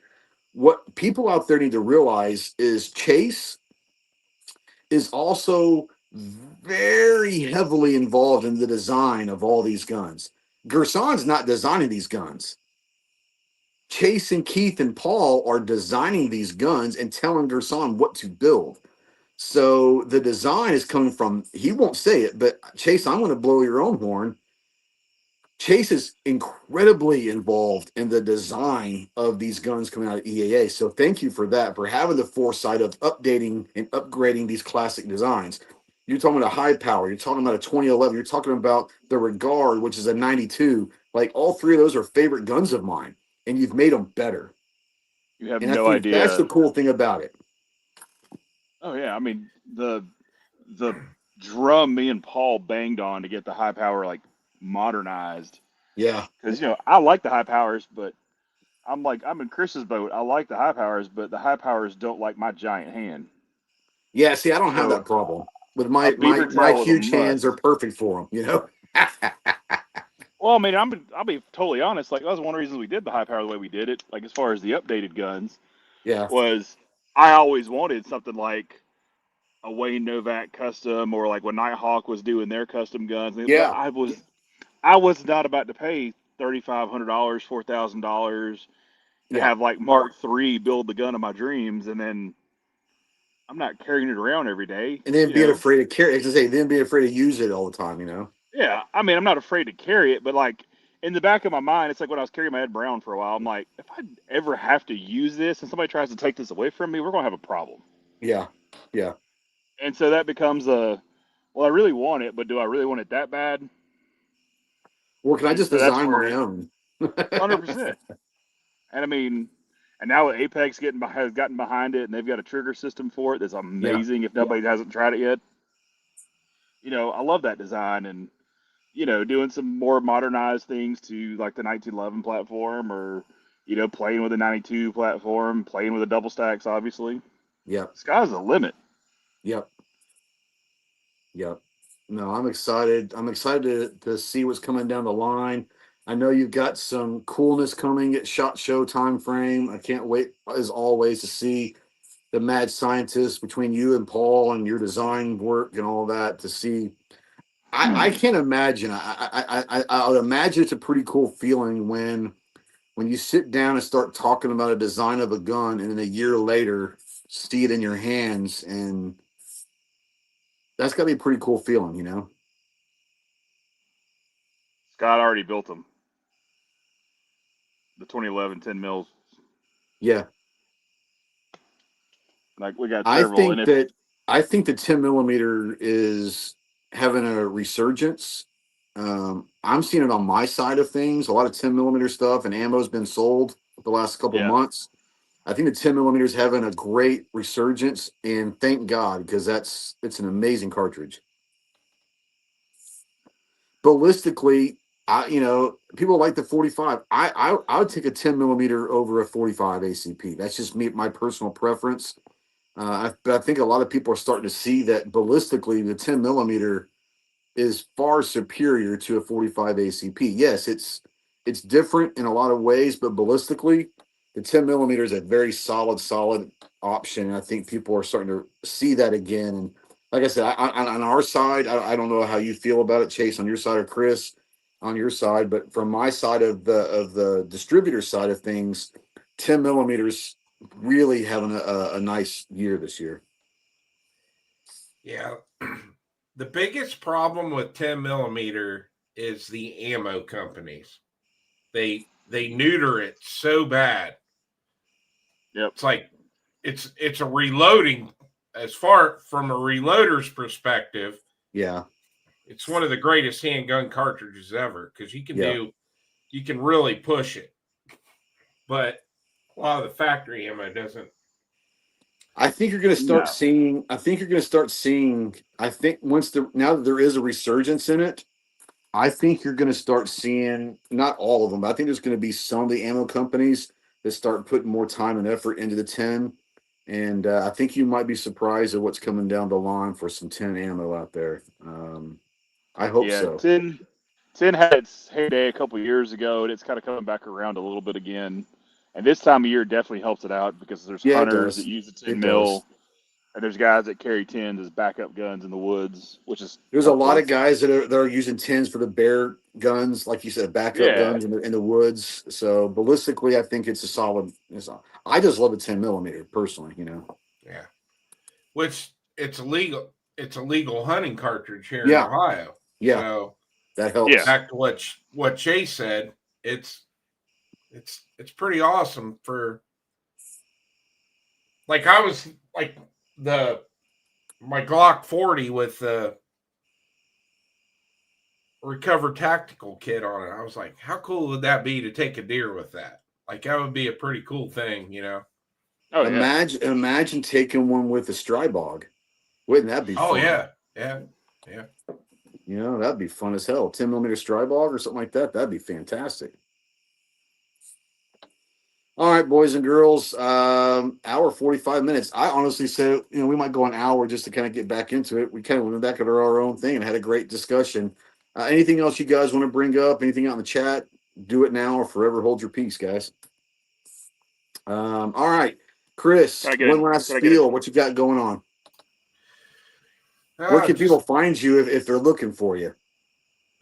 S2: What people out there need to realize is Chase is also very heavily involved in the design of all these guns. Gerson's not designing these guns. Chase and Keith and Paul are designing these guns and telling Gerson what to build. So the design is coming from, he won't say it, but Chase, I'm going to blow your own horn. Chase is incredibly involved in the design of these guns coming out of EAA. So thank you for that, for having the foresight of updating and upgrading these classic designs. You're talking about a high power. You're talking about a 2011. You're talking about the Regard, which is a 92. Like all three of those are favorite guns of mine, and you've made them better.
S4: You have no idea.
S2: That's the cool thing about it.
S4: Oh yeah, I mean the drum me and Paul banged on to get the high power modernized.
S2: Yeah,
S4: because I like the high powers, but I'm in Chris's boat. I like the high powers, but the high powers don't like my giant hand.
S2: Yeah, see, I don't have that problem with
S4: A
S2: my
S4: beaver
S2: my
S4: tail with a
S2: huge hands
S4: must.
S2: are perfect for them. You know.
S4: Well, I mean, I'll be totally honest. Like, that was one of the reasons we did the high power the way we did it. Like, as far as the updated guns,
S2: Yeah.
S4: was I always wanted something like a Wayne Novak custom, or like when Nighthawk was doing their custom guns. But
S2: Yeah.
S4: I was not about to pay $3,500, $4,000 to
S2: Yeah.
S4: have like Mark III build the gun of my dreams, and then I'm not carrying it around every day.
S2: And then
S4: You
S2: being
S4: know,
S2: afraid to carry, as I say, then being afraid to use it all the time. You know.
S4: yeah. I mean, I'm not afraid to carry it, but like in the back of my mind, it's like when I was carrying my Ed Brown for a while. I'm like, if I ever have to use this and somebody tries to take this away from me, we're gonna have a problem.
S2: Yeah. Yeah.
S4: And so that becomes well, I really want it, but do I really want it that bad?
S2: Or can I
S4: And
S2: just
S4: so that's
S2: design
S4: where
S2: my own?
S4: 100%. And I mean, and now Apex has gotten behind it, and they've got a trigger system for it that's
S2: Yeah.
S4: amazing. If nobody hasn't tried it yet, I love that design, and doing some more modernized things to like the 1911 platform, or playing with a 92 platform, playing with the double stacks. Obviously,
S2: Yep.
S4: sky's the limit.
S2: Yep. Yep. No, I'm excited. I'm excited to see what's coming down the line. I know you've got some coolness coming at SHOT Show time frame. I can't wait, as always, to see the mad scientist between you and Paul and your design work and all that. To see, I can't imagine. I would imagine it's a pretty cool feeling when you sit down and start talking about a design of a gun, and then a year later see it in your hands, and that's got to be a pretty cool feeling, you know.
S4: Scott already built them. The 2011 10 mils.
S2: Yeah.
S4: Like, we got
S2: I
S4: several, and
S2: think that I think the 10 millimeter is having a resurgence. I'm seeing it on my side of things. A lot of 10 millimeter stuff and ammo's been sold the last couple
S4: yeah,
S2: months. I think the 10 millimeter is having a great resurgence, and thank God, because it's an amazing cartridge. Ballistically, people like the 45. I would take a 10 millimeter over a 45 ACP. That's just my personal preference. But I think a lot of people are starting to see that ballistically, the 10 millimeter is far superior to a 45 ACP. Yes, it's different in a lot of ways, but ballistically, the 10 millimeter is a very solid option. And I think people are starting to see that again. And like I said, on our side, I don't know how you feel about it, Chase, on your side, or Chris on your side, but from my side of the distributor side of things, 10 millimeters really having a nice year this year.
S3: Yeah. The biggest problem with 10 millimeter is the ammo companies. They neuter it so bad.
S4: yep.
S3: It's like it's a reloading, as far from a reloader's perspective.
S2: Yeah.
S3: It's one of the greatest handgun cartridges ever, because you can really push it. But a lot of the factory ammo doesn't.
S2: I think you're going to start seeing. I think now that there is a resurgence in it, I think you're going to start seeing, not all of them, but I think there's going to be some of the ammo companies that start putting more time and effort into the 10. And I think you might be surprised at what's coming down the line for some 10 ammo out there. I hope
S4: Yeah,
S2: so.
S4: 10 had its heyday a couple years ago, and it's kind of coming back around a little bit again. And this time of year definitely helps it out, because there's
S2: Yeah, it
S4: hunters
S2: does.
S4: that use the 10
S2: It
S4: mil,
S2: does.
S4: and there's guys that carry 10s as backup guns in the woods, which is
S2: There's a lot
S4: helpful.
S2: of guys that are using 10s for the bear guns, like you said, backup
S4: Yeah.
S2: guns in the woods. So ballistically, I think it's a solid. I just love a 10 millimeter personally.
S3: Yeah. Which it's a legal hunting cartridge here in
S2: Yeah.
S3: Ohio.
S2: Yeah.
S3: So
S2: that helps.
S4: Yeah.
S3: back to what Chase said, it's pretty awesome. For like, I was like my Glock 40 with the recover tactical kit on it. I was like, how cool would that be to take a deer with that? Like, that would be a pretty cool thing,
S4: Oh, yeah.
S2: Imagine taking one with a Strybog. Wouldn't that be
S3: Oh,
S2: fun?
S3: yeah.
S2: That'd be fun as hell. 10 millimeter Strybog or something like that. That'd be fantastic. All right, boys and girls. Hour 45 minutes. I honestly said, we might go an hour just to kind of get back into it. We kind of went back at our own thing and had a great discussion. Anything else you guys want to bring up? Anything out in the chat? Do it now or forever hold your peace, guys. All right, Chris. One last spiel. What you got going on? Where can people find you if they're looking for you?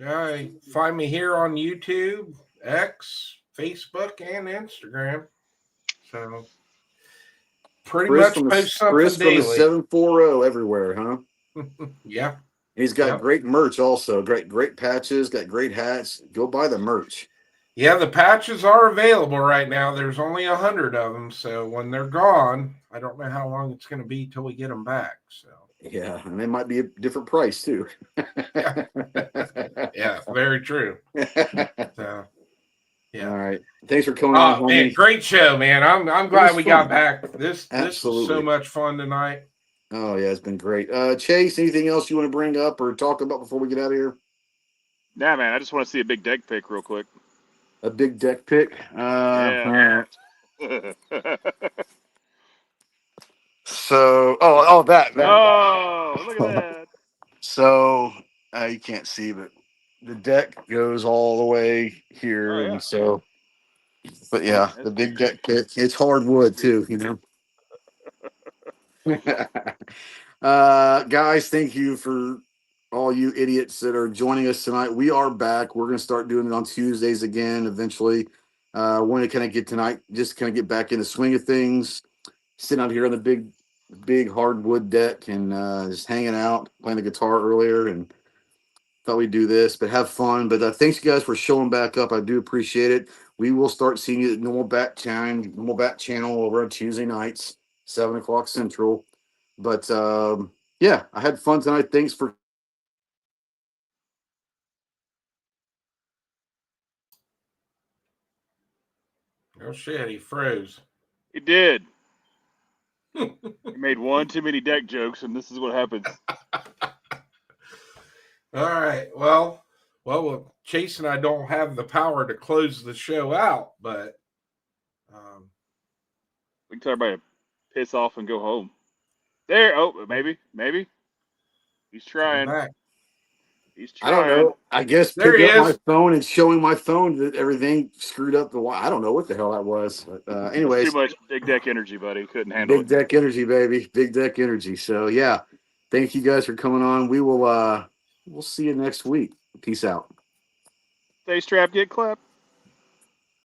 S3: Find me here on YouTube, X, Facebook, and Instagram. So pretty much post something
S2: Chris
S3: daily.
S2: From the 740 everywhere, huh?
S3: Yeah.
S2: He's got great merch also. Great patches, got great hats. Go buy the merch.
S3: Yeah, the patches are available right now. There's only 100 of them. So when they're gone, I don't know how long it's going to be till we get them back. So
S2: yeah, and they might be a different price too.
S3: Yeah, very true. So, yeah.
S2: All right. Thanks for coming on.
S3: Man, great show, man. I'm glad we got back. This was so much fun tonight.
S2: Oh yeah, it's been great. Chase, anything else you want to bring up or talk about before we get out of here?
S4: Nah, man. I just want to see a big deck pick real quick.
S2: A big deck pick?
S4: Yeah.
S2: So, that.
S4: Oh, look at that.
S2: So, you can't see, but the deck goes all the way here. And so, but yeah, the big deck pick. It's hardwood too, Guys, thank you for all you idiots that are joining us tonight. We are back. We're going to start doing it on Tuesdays again eventually. Want to kind of get tonight, just kind of get back in the swing of things, sitting out here on the big hardwood deck and just hanging out, playing the guitar earlier, and thought we'd do this, but have fun. But thanks you guys for showing back up. I do appreciate it. We will start seeing you at normal bat channel over on Tuesday nights, 7:00 Central. But yeah, I had fun tonight. Thanks for
S3: Oh shit, he froze.
S4: He did. He made one too many deck jokes, and this is what happens.
S3: All right. Well, Chase and I don't have the power to close the show out, but
S4: we can tell everybody to piss off and go home. There. Oh, maybe. He's trying. He's trying.
S2: I don't know. I guess
S3: there he
S2: pick up
S3: is.
S2: my phone and showing my phone that everything screwed up. I don't know what the hell that was. But, anyways,
S4: too much big deck energy, buddy. Couldn't handle it.
S2: Big deck energy, baby. Big deck energy. So yeah, thank you guys for coming on. We will. We'll see you next week. Peace out.
S4: Stay strapped, get clapped.